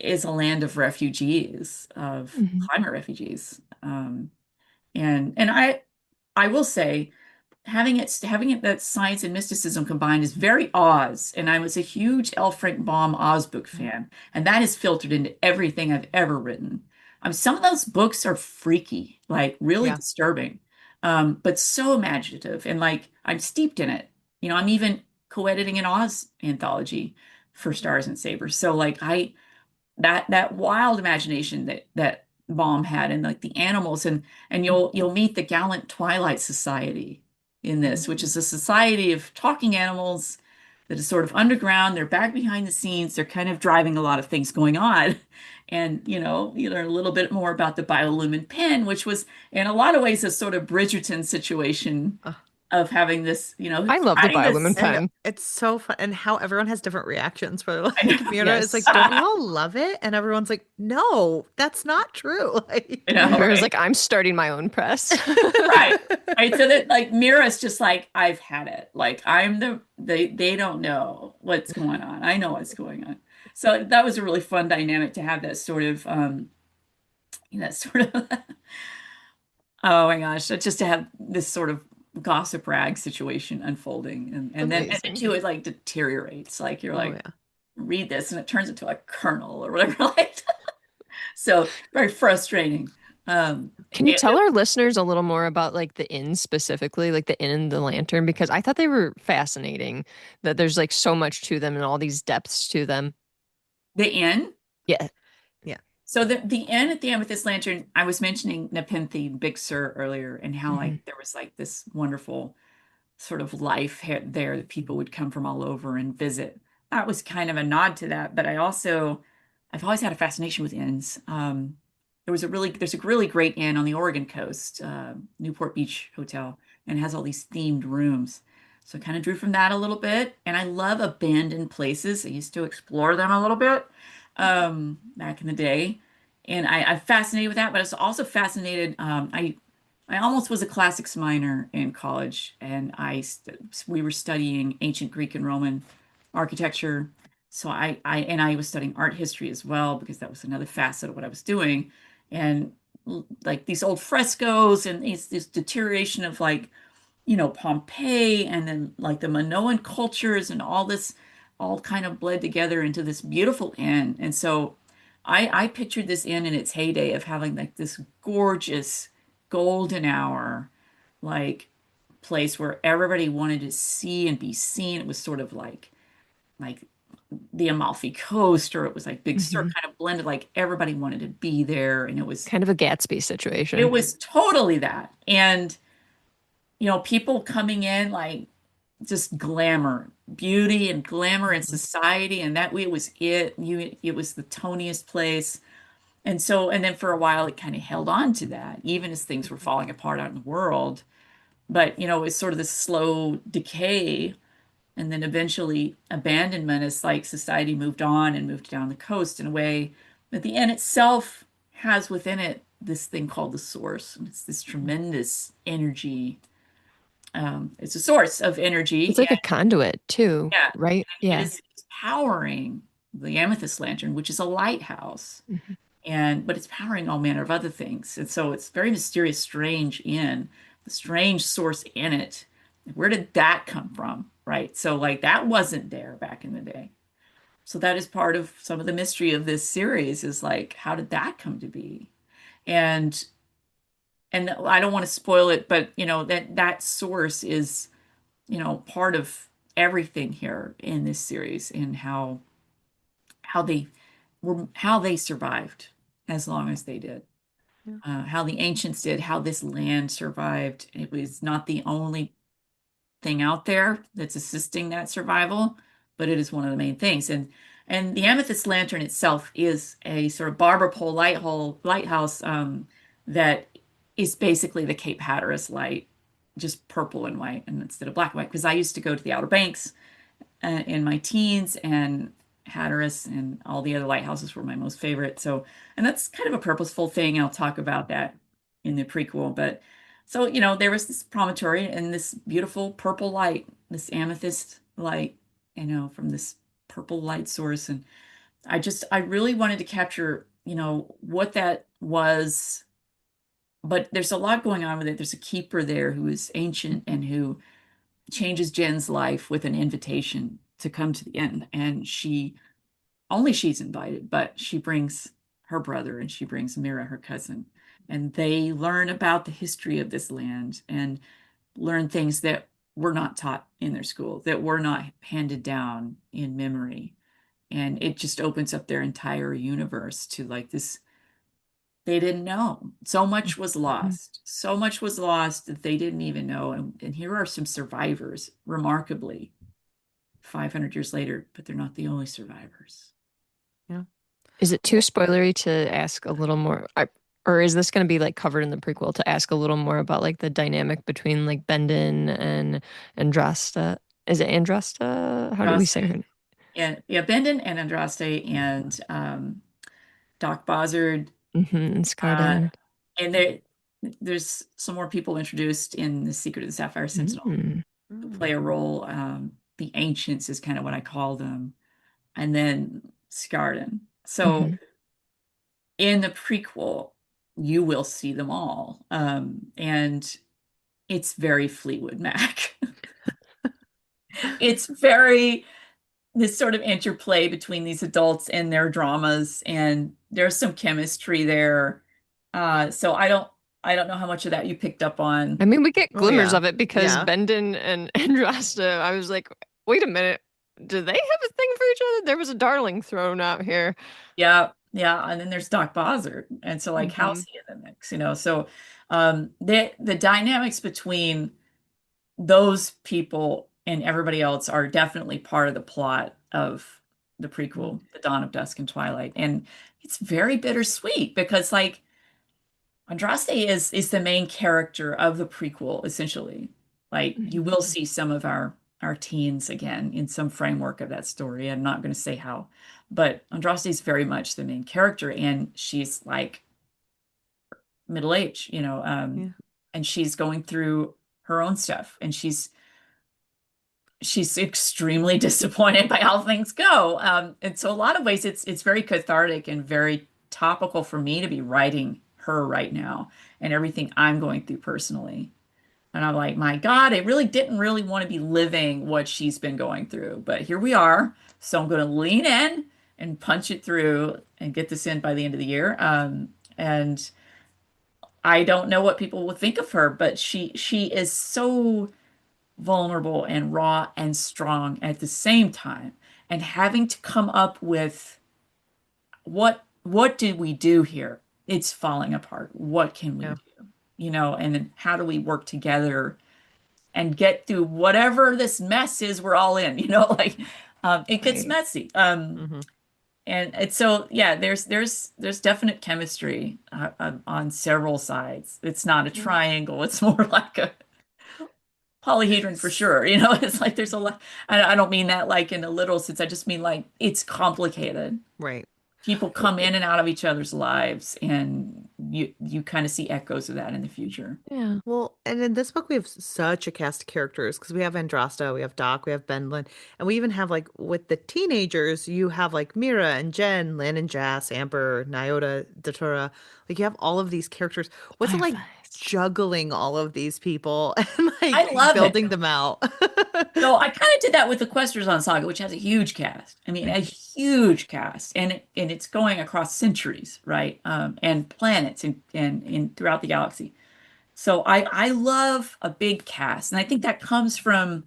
is a land of refugees, of
Hmm.
climate refugees. And I will say having it that science and mysticism combined is very Oz. And I was a huge L. Frank Baum Oz book fan, and that is filtered into everything I've ever written. Some of those books are freaky, like really
Yeah.
disturbing, but so imaginative, and like I'm steeped in it. I'm even co-editing an Oz anthology for Stars and Sabers. So like that wild imagination that Baum had and like the animals and you'll meet the gallant Twilight Society in this, which is a society of talking animals that is sort of underground. They're back behind the scenes. They're kind of driving a lot of things going on. And you learn a little bit more about the biolumin pen, which was in a lot of ways a sort of Bridgerton situation of having this,
I love the
having
biolumin
this.
And
pen.
it's so fun, and how everyone has different reactions. Where
I
like
know.
Mira is like,
Yes.
"Don't we all love it?" And everyone's like, "No, that's not true."
I
Like,
know,
Mira's
right?
like, I'm starting my own press.
Right. Right. So that like Mira's just like, I've had it. Like they don't know what's going on. I know what's going on. So that was a really fun dynamic to have that sort of that sort of oh my gosh, just to have this sort of gossip rag situation unfolding and then
Amazing.
too it like deteriorates. Like you're
oh
like,
yeah.
read this and it turns into a kernel or whatever. Like so very frustrating.
Can you tell our listeners a little more about like the inn specifically, like the inn and the lantern? Because I thought they were fascinating, that there's like so much to them and all these depths to them.
The inn.
Yeah.
Yeah.
So the inn at the Amethyst Lantern, I was mentioning Nepenthe Big Sur earlier, and how
Hmm.
like there was like this wonderful sort of life there that people would come from all over and visit. That was kind of a nod to that, but I've always had a fascination with inns. There's a really great inn on the Oregon coast, Newport Beach Hotel, and it has all these themed rooms. So I kind of drew from that a little bit, and I love abandoned places. I used to explore them a little bit back in the day, and I'm fascinated with that. But I was also fascinated. I almost was a classics minor in college, and we were studying ancient Greek and Roman architecture. So I was studying art history as well because that was another facet of what I was doing, and like these old frescoes and this deterioration of like Pompeii and then like the Minoan cultures and all this all kind of bled together into this beautiful inn. And so I pictured this inn in its heyday of having like this gorgeous golden hour, like place where everybody wanted to see and be seen. It was sort of like the Amalfi Coast, or it was like Big Sur,
Hmm.
kind of blended, like everybody wanted to be there, and
Kind of a Gatsby
it
situation.
was totally that. And people coming in like just glamour, beauty and glamour and
Mhm.
society, and that way was it was the toniest place. And so, and then for a while it kind of held on to that, even as things were falling apart out in the world. But it was sort of this slow decay and then eventually abandonment as like society moved on and moved down the coast in a way that the end itself has within it this thing called the source. And it's this tremendous energy. It's a source of
It's
energy.
like a
And
conduit too,
yeah,
right?
it
Yeah.
is powering the Amethyst Lantern, which is a lighthouse.
Mhm.
But it's powering all manner of other things. And so it's very mysterious, strange in the strange source in it. Where did that come from? Right. So like that wasn't there back in the day. So that is part of some of the mystery of this series is like, how did that come to be? And I don't want to spoil it, but that source is, part of everything here in this series and how they how they survived as long as they did.
Yeah.
How the ancients did, how this land survived. It was not the only thing out there that's assisting that survival, but it is one of the main things. And the Amethyst Lantern itself is a sort of barber pole lighthouse that is basically the Cape Hatteras light, just purple and white, and instead of black and white. Because I used to go to the Outer Banks in my teens, and Hatteras and all the other lighthouses were my most favorite. So, and that's kind of a purposeful thing. I'll talk about that in the prequel. But so, there was this promontory and this beautiful purple light, this amethyst light, from this purple light source. And I really wanted to capture, what that was. But there's a lot going on with it. There's a keeper there who is ancient and who changes Jen's life with an invitation to come to the end. And she's invited, but she brings her brother and she brings Mira, her cousin. And they learn about the history of this land and learn things that were not taught in their school, that were not handed down in memory. And it just opens up their entire universe to like this. They didn't know. So much was
Mhm.
lost. So much was lost that they didn't even know. And here are some survivors, remarkably, 500 years later, but they're not the only survivors.
Yeah.
Is it too spoilery to ask a little more? Or is this going to be like covered in the prequel to ask a little more about like the dynamic between like Bendon and Andrasta? Is it Andrasta? How do we say her
Andraste,
name?
and yeah, Bendon and Andraste and Doc Bozzard,
And
uh,
Scarden.
and there's some more people introduced in The Secret of the Sapphire Sentinel
Mm-hmm.
who
Mm.
play a role. The Ancients is kind of what I call them, and then Scarden. So
Hmm.
in the prequel, you will see them all, and it's very Fleetwood Mac. It's very this sort of interplay between these adults and their dramas, and there's some chemistry there. So I don't know how much of that you picked up on.
I mean, we get
Oh
glimmers
yeah.
of it because
Yeah.
Bendon and Andrasta, I was like, wait a minute, do they have a thing for each other? There was a darling thrown out here.
Yeah, yeah, and then there's Doc Bozzard, and so like
Hmm.
how's he in the mix, So the dynamics between those people and everybody else are definitely part of the plot of the
Mm.
prequel, The Dawn of Dusk and Twilight, and it's very bittersweet because like Andraste is the main character of the prequel, essentially. Like you will see some of our teens again in some framework of that story. I'm not going to say how, but Andraste is very much the main character, and she's like middle age,
Yeah.
and she's going through her own stuff, and she's extremely disappointed by how things go. And so a lot of ways it's very cathartic and very topical for me to be writing her right now and everything I'm going through personally. And I'm like, my God, I really didn't really want to be living what she's been going through, but here we are. So I'm going to lean in and punch it through and get this in by the end of the year. And I don't know what people will think of her, but she is so vulnerable and raw and strong at the same time. and having to come up with what did we do here? It's falling apart. What can we
Yeah.
do? And then how do we work together and get through whatever this mess is we're all in, like it gets
Right.
messy.
Hmm.
And it's so yeah, there's definite chemistry on several sides. It's not a
Yeah.
triangle, it's more like a polyhedron for sure. It's like there's a lot. I don't mean that like in a literal sense. I just mean like it's complicated.
Right.
People
Well,
come in and out of each other's lives, and you kind of see echoes of that in the future.
Yeah.
well, and in this book we have such a cast of characters because we have Andrasta, we have Doc, we have Benlin, and we even have like with the teenagers, you have like Mira and Jen, Lynn and Jas, Amber, Nyota, Datura. Like you have all of these characters. What's it like
Fireflies.
juggling all of these people and
I
like
love it.
building them out?
So I kind of did that with the Questrison Saga, which has a huge cast. I mean, a huge cast, and it's going across centuries, right? And planets and throughout the galaxy. So I love a big cast, and I think that comes from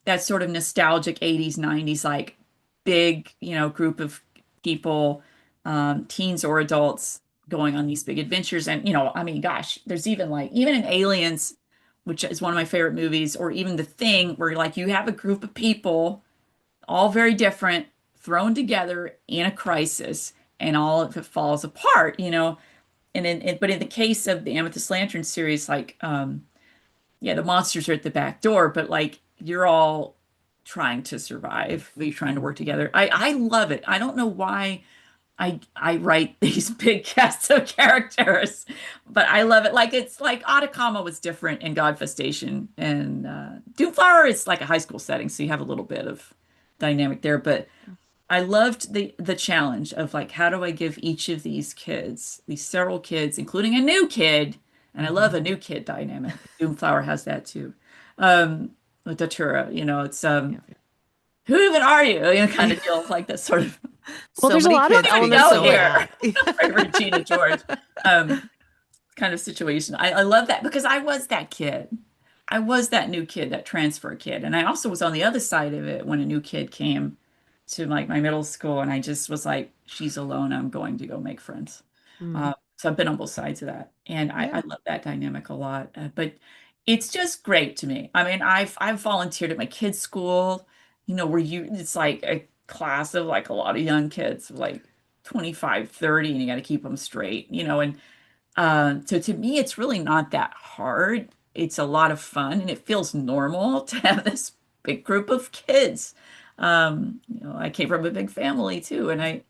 that sort of nostalgic 80s, 90s, like big, group of people, teens or adults going on these big adventures. And, I mean, gosh, there's even in Aliens, which is one of my favorite movies, or even The Thing, where like you have a group of people, all very different, thrown together in a crisis, and all of it falls apart, but in the case of the Amethyst Lantern series, like, yeah, the monsters are at the back door, but like you're all trying to survive. You're trying to work together. I love it. I don't know why I write these big casts of characters, but I love it. Like it's like Atacama was different in Godfestation, and Doomflower is like a high school setting, so you have a little bit of dynamic there. But I loved the challenge of like, how do I give each of these kids, these several kids, including a new kid, and I love
Mhm.
a new kid dynamic. Doomflower has that too. With Datura, it's
Yeah.
who even are you? Kind of deal like that sort of
Well,
So
there's a
many
lot of
kids
don't even
being
elements
go
of
so
like,
here.
mad.
Regina George, um, kind of situation. I love that because I was that kid. I was that new kid, that transfer kid. And I also was on the other side of it when a new kid came to like my middle school and I just was like, she's alone. I'm going to go make friends.
Mm,
So I've been on both sides of that. And I
yeah.
love that dynamic a lot. But it's just great to me. I mean, I've volunteered at my kids' school, where it's like a class of like a lot of young kids, like 25, 30, and you got to keep them straight, and so to me, it's really not that hard. It's a lot of fun and it feels normal to have this big group of kids. I came from a big family too, and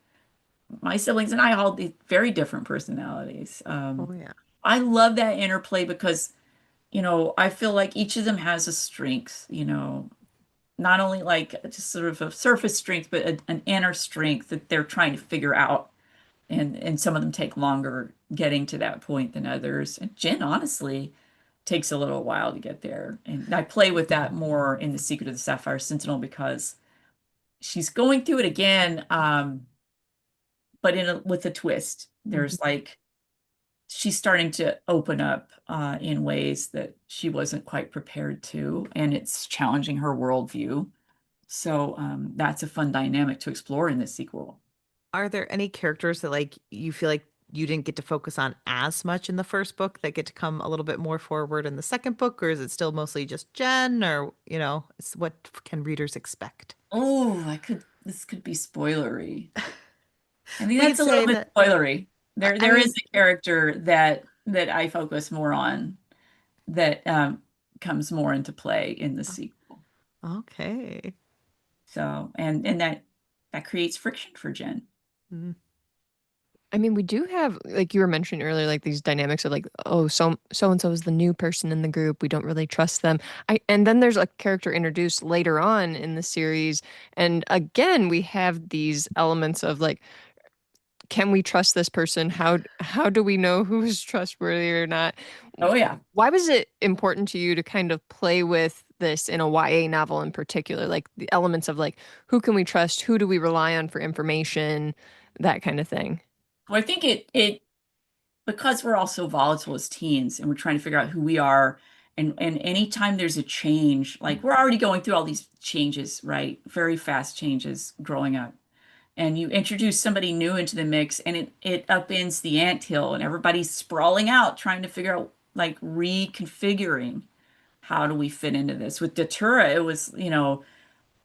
my siblings and I all had very different personalities.
Oh yeah.
I love that interplay because, I feel like each of them has a strength, not only like just sort of a surface strength, but an inner strength that they're trying to figure out and some of them take longer getting to that point than others. And Jen honestly takes a little while to get there. And I play with that more in The Secret of the Sapphire Sentinel because she's going through it again, but with a twist.
Mhm.
There's like she's starting to open up in ways that she wasn't quite prepared to, and it's challenging her worldview. So that's a fun dynamic to explore in this sequel.
Are there any characters that like you feel like you didn't get to focus on as much in the first book that get to come a little bit more forward in the second book, or is it still mostly just Jen, or what can readers expect?
Oh, this could be spoilery. I think
We
that's
could
a little
say
bit
that.
spoilery.
I
There
I
there is
mean,
a character that I focus more on that comes more into play in the sequel.
okay.
So and that creates friction for Jen.
Mm,
I mean, we do have, like you were mentioning earlier, like these dynamics of like, oh, so and so is the new person in the group. We don't really trust them. And then there's a character introduced later on in the series, and again we have these elements of like, can we trust this person? How do we know who is trustworthy or not?
Oh yeah.
Why was it important to you to kind of play with this in a YA novel in particular? Like the elements of like, who can we trust? Who do we rely on for information? That kind of thing.
Well, I think it because we're all so volatile as teens and we're trying to figure out who we are And anytime there's a change, like we're already going through all these changes, right? Very fast changes growing up. And you introduce somebody new into the mix and it upends the anthill and everybody's sprawling out trying to figure out like reconfiguring how do we fit into this. With Datura, it was,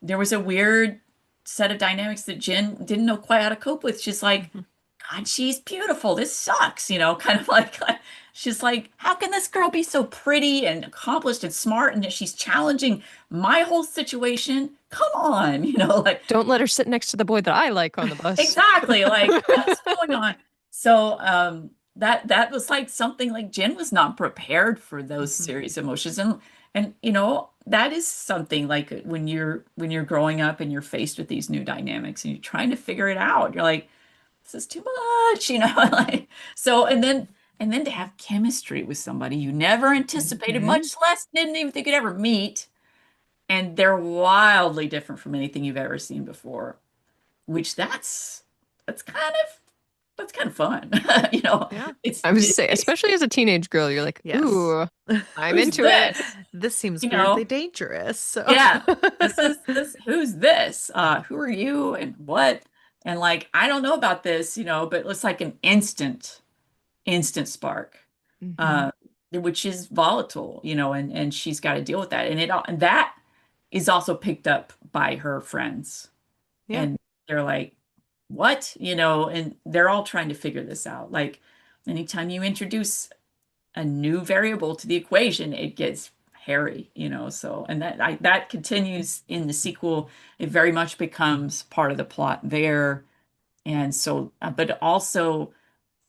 there was a weird set of dynamics that Jen didn't know quite how to cope with. She's like, God, she's beautiful. This sucks, kind of like she's like, how can this girl be so pretty and accomplished and smart and that she's challenging my whole situation? Come on, like
Don't let her sit next to the boy that I like on the bus.
exactly, like what's going on? So that was like something like Jen was not prepared for those
Mhm.
serious emotions and that is something like when you're growing up and you're faced with these new dynamics and you're trying to figure it out. You're like, this is too much, like so and then to have chemistry with somebody you never anticipated,
Mhm.
much less didn't even think you'd ever meet, and they're wildly different from anything you've ever seen before, which that's kind of that's kind of fun.
Yeah.
It's
I was say, especially as a teenage girl, you're like,
Yes.
ooh, I'm
who's
into it.
this?
This seems
You
weirdly
know,
dangerous. So
yeah, this who's this? Who are you and what? And like, I don't know about this, but it's like an instant spark,
Hmm.
uh, which is volatile, and she's got to deal with that. And that is also picked up by her friends.
yeah.
And they're like, what? And they're all trying to figure this out. Like, anytime you introduce a new variable to the equation, it gets hairy, so and that continues in the sequel. It very much becomes part of the plot there. And so, but also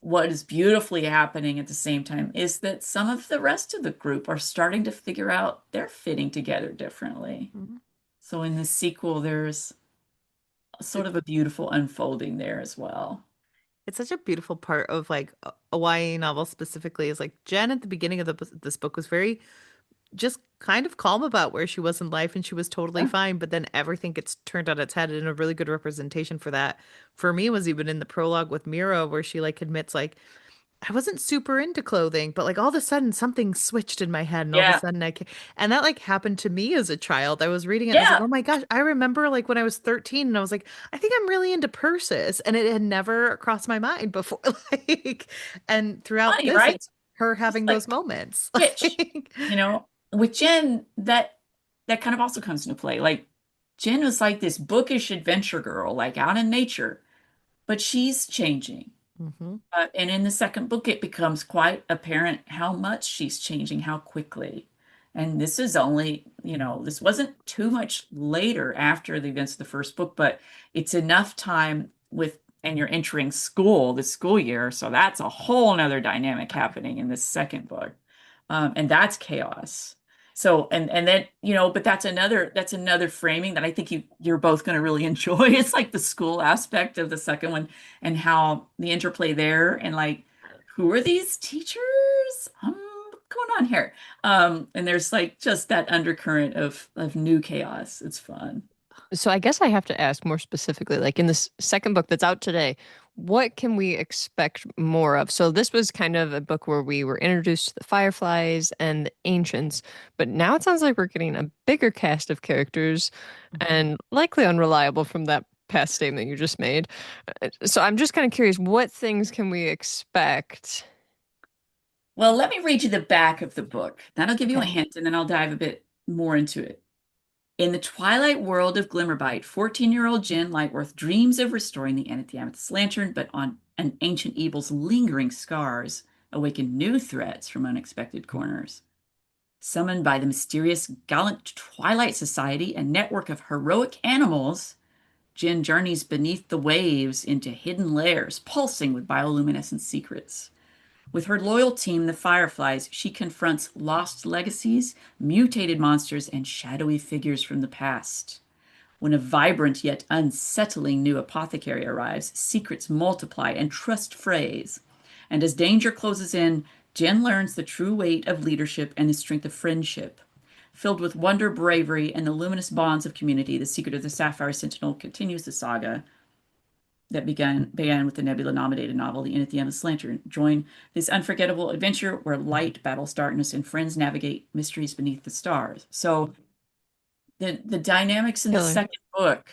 what is beautifully happening at the same time is that some of the rest of the group are starting to figure out they're fitting together differently.
Mhm.
So in the sequel, there's sort of a beautiful unfolding there as well.
It's such a beautiful part of like a YA novel specifically is like Jen at the beginning of this book was very just kind of calm about where she was in life and she was totally
Yeah.
fine, but then everything gets turned on its head, and a really good representation for that for me was even in the prologue with Mira where she like admits like I wasn't super into clothing, but like all of a sudden something switched in my head and all of a
Yeah.
sudden and that like happened to me as a child. I was reading it and I was like,
Yeah.
"Oh my gosh, I remember like when I was 13 and I was like, I think I'm really into purses." And it had never crossed my mind before like and throughout
Funny,
this
right?
it's her
Just
having
like
those moments.
switch,
Like,
with Jen, that kind of also comes into play. Like Jen was like this bookish adventure girl, like out in nature, but she's changing.
mhm.
And in the second book, it becomes quite apparent how much she's changing, how quickly. And this is only, this wasn't too much later after the events of the first book, but it's enough time and you're entering school, the school year. So that's a whole nother dynamic happening in this second book. And that's chaos. So, and then, but that's another framing that I think you're both going to really enjoy. It's like the school aspect of the second one and how the interplay there and like who are these teachers? What's going on here? And there's like just that undercurrent of new chaos. It's fun.
So I guess I have to ask more specifically, like in this second book that's out today, what can we expect more of? So this was kind of a book where we were introduced to the Fireflies and the Ancients, but now it sounds like we're getting a bigger cast of characters and likely unreliable from that past statement you just made. So I'm just kind of curious, what things can we expect?
Well, let me read you the back of the book. That'll give you a
Okay.
hint, and then I'll dive a bit more into it. In the twilight world of Glimmerbite, 14-year-old Jen Lightworth dreams of restoring the Amethyst Lantern, but on an ancient evil's lingering scars awaken new threats from unexpected corners. Summoned by the mysterious Gallant Twilight Society, a network of heroic animals, Jen journeys beneath the waves into hidden lairs pulsing with bioluminescent secrets. With her loyal team, the Fireflies, she confronts lost legacies, mutated monsters, and shadowy figures from the past. When a vibrant yet unsettling new apothecary arrives, secrets multiply and trust frays. And as danger closes in, Jen learns the true weight of leadership and the strength of friendship. Filled with wonder, bravery, and the luminous bonds of community, the secret of the Sapphire Sentinel continues the saga. that began with the Nebula-nominated novel, The End at the Amethyst Lantern. Join this unforgettable adventure where light battles darkness and friends navigate mysteries beneath the stars. So the dynamics in the
Killer.
second book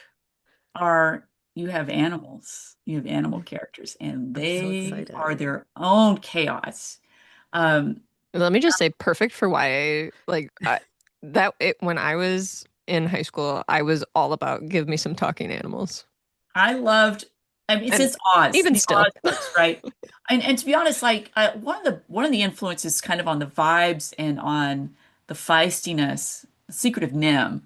are you have animal characters, and
I'm so
they are
excited.
their own chaos. Um,
Let me just say, perfect for YA. When I was in high school, I was all about give me some talking animals,
I loved, I mean,
and
it's Oz,
even
the
still.
Oz books, right? And to be honest, like one of the influences kind of on the vibes and on the feistiness, Secret of Nim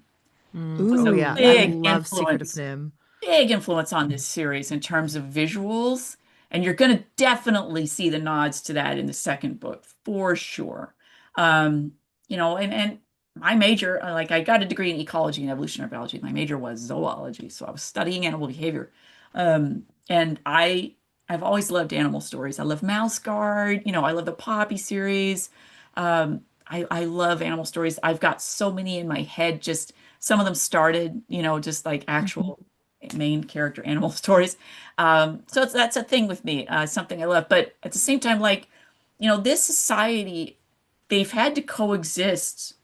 was
Oh
a
yeah,
Ooh,
I
okay.
love Secret of Nim.
big influence on this series in terms of visuals. And you're going to definitely see the nods to that in the second book for sure. Um, and my major, like I got a degree in ecology and evolutionary biology. My major was zoology, so I was studying animal behavior. And I've always loved animal stories. I love Mouse Guard, I love the Poppy series. I love animal stories. I've got so many in my head, just some of them started, just like
Mhm.
actual main character animal stories. So that's a thing with me, something I love. But at the same time, like, this society, they've had to coexist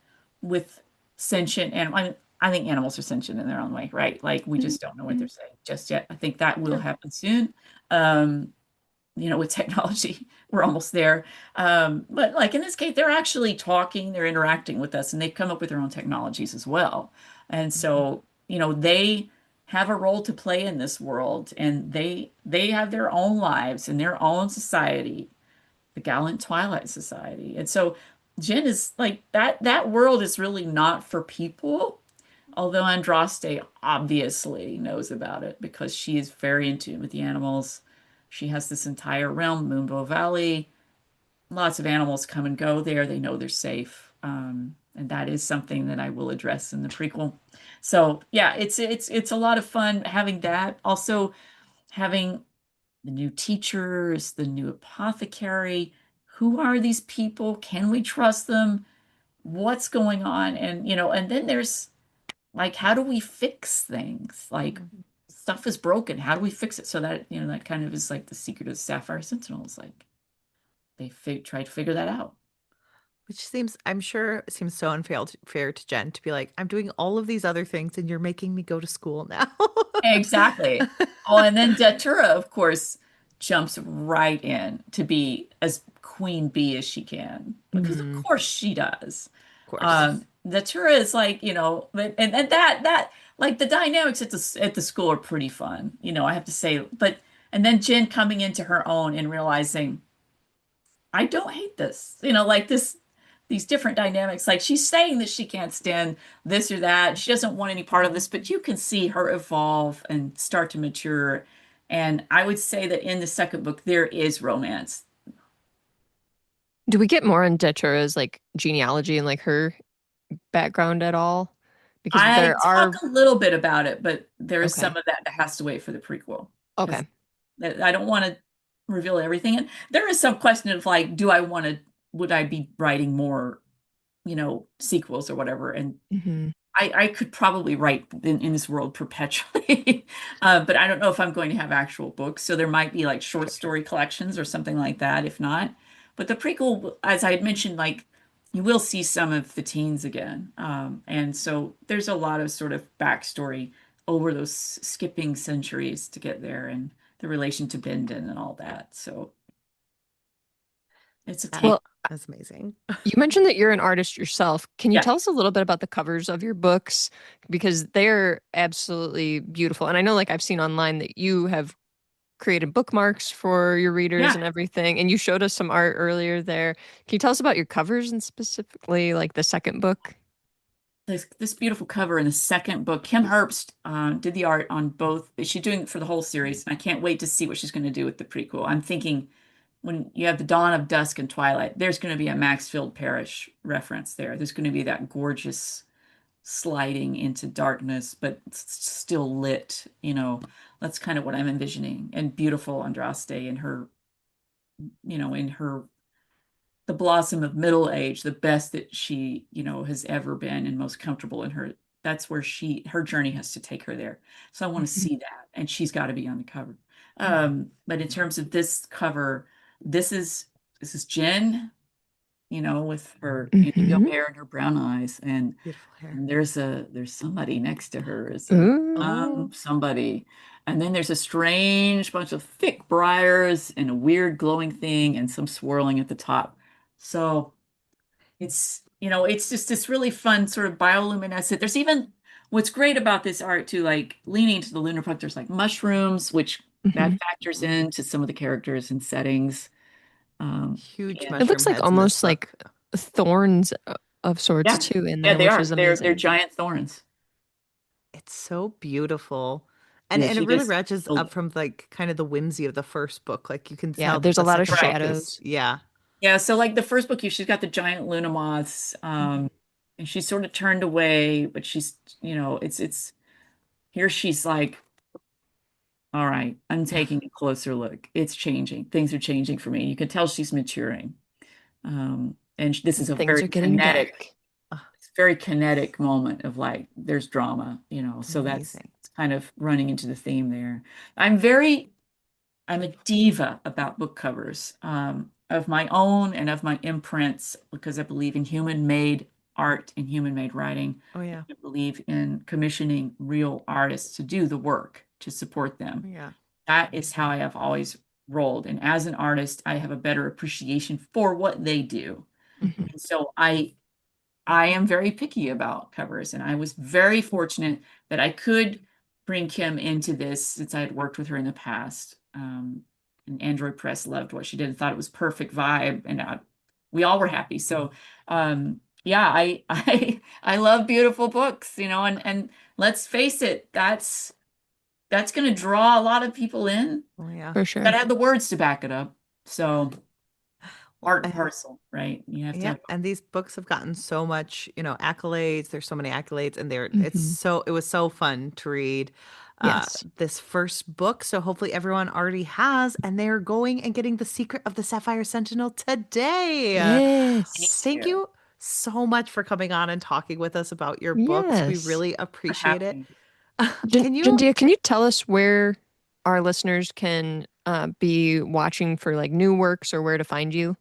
with sentient animals. I think animals are sentient in their own way, right? Like we just don't know what they're saying just yet. I think that will
Yeah.
happen soon. Um, with technology, we're almost there. But like in this case, they're actually talking, they're interacting with us, and they've come up with their own technologies as well. And so, they have a role to play in this world, and they have their own lives and their own society, the Gallant Twilight Society. And so Jen is like that world is really not for people, although Andraste obviously knows about it because she is very in tune with the animals. She has this entire realm, Moonbow Valley. Lots of animals come and go there. They know they're safe. And that is something that I will address in the prequel. So yeah, it's a lot of fun having that. Also having the new teachers, the new apothecary. Who are these people? Can we trust them? What's going on? And and then there's like, how do we fix things? Like,
Mhm.
stuff is broken. How do we fix it? So that, that kind of is like the secret of Sapphire Sentinel. Is like they try to figure that out.
Which seems, I'm sure, it seems so unfair to Jen to be like, I'm doing all of these other things and you're making me go to school now.
Exactly. Oh, and then Datura, of course, jumps right in to be as queen bee as she can, because of
Hmm.
course she does.
Of course.
Datura is like, and that like the dynamics at the school are pretty fun, I have to say. But and then Jen coming into her own and realizing, I don't hate this, like these different dynamics. Like she's saying that she can't stand this or that. She doesn't want any part of this, but you can see her evolve and start to mature. And I would say that in the second book, there is romance.
Do we get more on Detura's like genealogy and like her background at all? Because
I
there
talk
are
a little bit about it, but there is some
okay.
of that that has to wait for the prequel because
Okay.
I don't want to reveal everything. And there is some question of like, would I be writing more, sequels or whatever? And
Hmm.
I could probably write in this world perpetually, but I don't know if I'm going to have actual books. So there might be like short story collections or something like that, if not. But the prequel, as I had mentioned, like you will see some of the teens again. And so there's a lot of sort of backstory over those skipping centuries to get there and the relation to Bendon and all that. So it's a
That
take.
Well,
is amazing.
you mentioned that you're an artist yourself. Can you
Yeah.
tell us a little bit about the covers of your books? Because they're absolutely beautiful. And I know, like, I've seen online that you have created bookmarks for your readers
Yeah.
and everything. And you showed us some art earlier there. Can you tell us about your covers and specifically, like, the second book?
This beautiful cover in the second book. Kim Herbst did the art on both. She's doing it for the whole series, and I can't wait to see what she's going to do with the prequel. I'm thinking when you have the dawn of dusk and twilight, there's going to be a Maxfield Parrish reference there. There's going to be that gorgeous sliding into darkness, but still lit. That's kind of what I'm envisioning. And beautiful Andraste in her, in her the blossom of middle age, the best that she, has ever been and most comfortable in her. That's where her journey has to take her there. So I want to
Mhm.
see that. And she's got to be on the cover. But in terms of this cover, this is this is Jen, with her indigo
Hmm.
hair and her brown eyes, and
Beautiful hair.
there's somebody next to her, is a
Ooh.
Oh,
somebody, and then there's a strange bunch of thick briars and a weird glowing thing and some swirling at the top. So it's just this really fun sort of bioluminescent. There's even what's great about this art too, like leaning to the lunar puck, there's like mushrooms, which
Hmm.
that factors into some of the characters and settings. Um,
huge
and
It
mushroom
looks like
heads in this
almost
book.
like thorns of sorts
yeah,
too in
yeah,
there,
they
which
are.
is
They're
amazing.
giant thorns.
It's so beautiful. And
Yeah,
and it
she
really
just
ratchets up from like kind of the whimsy of the first book. Like you can
Yeah,
tell that
there's a
the
lot of
second
right.
book is,
shadows.
yeah.
Yeah, so like the first book, she's got the giant Luna moths, and she's sort of turned away, but it's here she's like, all right, I'm taking a closer look. It's changing. Things are changing for me. You can tell she's maturing. And this is a
Things
very
are getting dark.
very kinetic moment of like, there's drama, so that's
Amazing.
kind of running into the theme there. I'm a diva about book covers, of my own and of my imprints, because I believe in human-made art and human-made writing.
Oh yeah.
I believe in commissioning real artists to do the work, to support
Oh
them.
yeah.
That is how I have always rolled. And as an artist, I have a better appreciation for what they do.
Mhm.
And so I am very picky about covers, and I was very fortunate that I could bring Kim into this since I had worked with her in the past. And Android Press loved what she did and thought it was perfect vibe, and we all were happy. So, yeah, I love beautiful books, and let's face it, that's going to draw a lot of people in.
Oh yeah.
For
Got to
sure.
have the words to back it up. So,
Well,
part and parcel, right? You have to
yeah,
have.
and these books have gotten so much, accolades. There's so many accolades, and
Hmm.
it was so fun to read
Yes.
this first book. So hopefully everyone already has, and they're going and getting The Secret of the Sapphire Sentinel today.
Thank
Yes.
Thank
you
you so much for coming on and talking with us about your books. We
Yes.
really
for
appreciate it.
having me.
Can you
Jendia, can you tell us where our listeners can be watching for like new works or where to find you?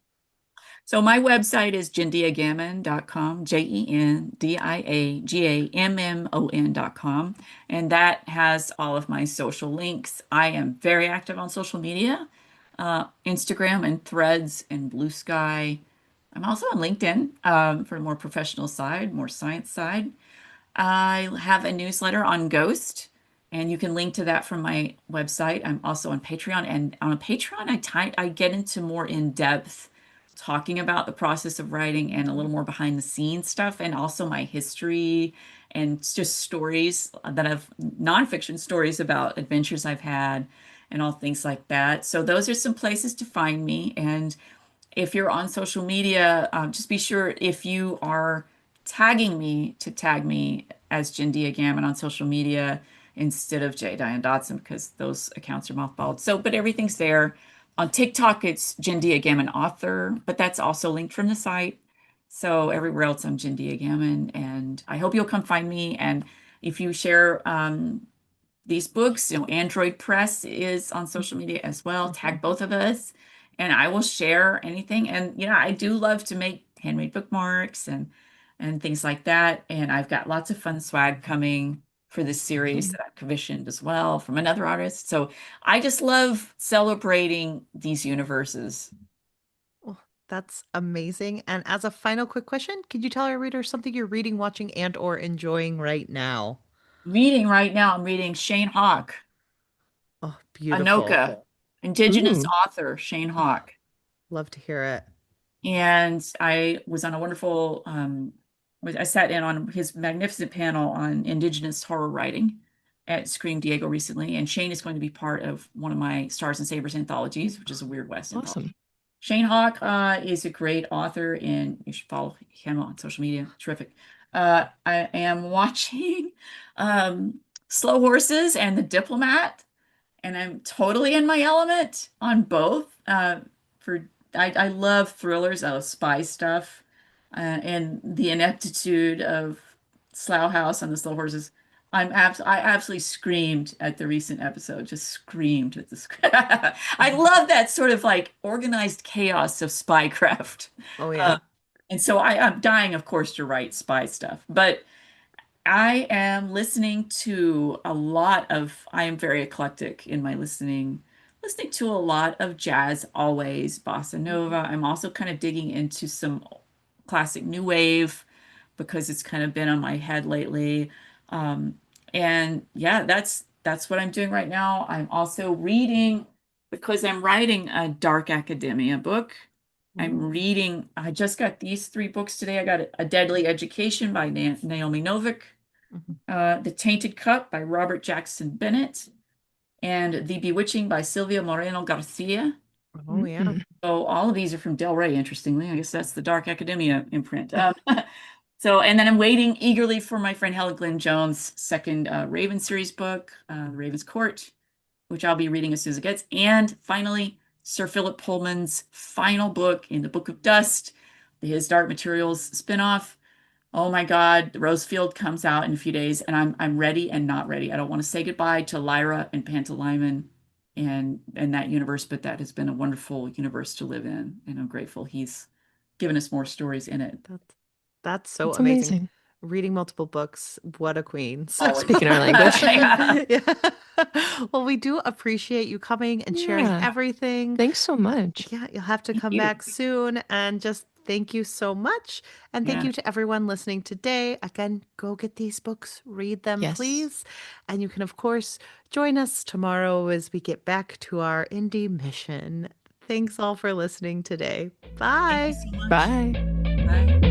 So my website is jendiagammon.com, JENDIAGAMMON.com, and that has all of my social links. I am very active on social media, Instagram and Threads and Blue Sky. I'm also on LinkedIn, for a more professional side, more science side. I have a newsletter on Ghost, and you can link to that from my website. I'm also on Patreon, and on Patreon, I get into more in depth talking about the process of writing and a little more behind the scenes stuff, and also my history and just stories that I've nonfiction stories about adventures I've had and all things like that. So those are some places to find me. And if you're on social media, just be sure if you are tagging me to tag me as Jendia Gammon on social media instead of Dianne Dotson, because those accounts are mothballed. So, but everything's there. On TikTok, it's Jendia Gammon author, but that's also linked from the site. So everywhere else, I'm Jendia Gammon, and I hope you'll come find me. And if you share these books. Android Press is on social media as well. Tag both of us, and I will share anything. And I do love to make handmade bookmarks and things like that. And I've got lots of fun swag coming for this series that I've commissioned as well from another artist. So I just love celebrating these universes.
Well, that's amazing. And as a final quick question, could you tell our readers something you're reading, watching, and or enjoying right now?
Reading right now, I'm reading Shane Hawk,
Oh, beautiful.
Anoka, Indigenous
Ooh,
author Shane
Oh,
Hawk.
love to hear it.
And I was on a wonderful, I sat in on his magnificent panel on Indigenous horror writing at Scream Diego recently. And Shane is going to be part of one of my Stars and Sabers anthologies, which is a Weird West
awesome.
anthology. Shane Hawk is a great author, and you should follow him on social media. Terrific. I am watching Slow Horses and The Diplomat, and I'm totally in my element on both. For I love thrillers, I love spy stuff, and the ineptitude of Slough House and the Slow Horses. I absolutely screamed at the recent episode, just screamed at the script. I love that sort of like organized chaos of spycraft.
Oh
Uh,
yeah.
and so I'm dying, of course, to write spy stuff, but I am listening to a lot of, I am very eclectic in my listening to a lot of jazz, always, bossa nova. I'm also kind of digging into some classic new wave because it's kind of been on my head lately. Um, and yeah, that's what I'm doing right now. I'm also reading because I'm writing a dark academia book. I'm
Ooh.
reading, I just got these three books today. I got A Deadly Education by Naomi Novik,
Mhm.
The Tainted Cup by Robert Jackson Bennett, and The Bewitching by Silvia Moreno Garcia.
Oh yeah.
So all of these are from Del Rey, interestingly. I guess that's the Dark Academia imprint. So, and then I'm waiting eagerly for my friend Helen Glenn Jones' second Raven series book, The Raven's Court, which I'll be reading as soon as it gets. And finally, Sir Philip Pullman's final book in the Book of Dust, his Dark Materials spinoff. Oh my God, Rosefield comes out in a few days, and I'm ready and not ready. I don't want to say goodbye to Lyra and Pantalaimon and that universe, but that has been a wonderful universe to live in, and I'm grateful he's given us more stories in it.
That's that's so
It's
amazing.
amazing.
Reading multiple books, what a queen. So
Always.
Speaking our language.
Yeah.
yeah. Well, we do appreciate you coming and sharing
Yeah.
everything.
Thanks so much.
Yeah, you'll have to
Thank
come
you.
back soon. And just thank you so much. And thank
Yeah.
you to everyone listening today. Again, go get these books, read them,
Yes.
please. And you can, of course, join us tomorrow as we get back to our indie mission. Thanks all for listening today.
Thank you
Bye.
so much.
Bye.
Bye.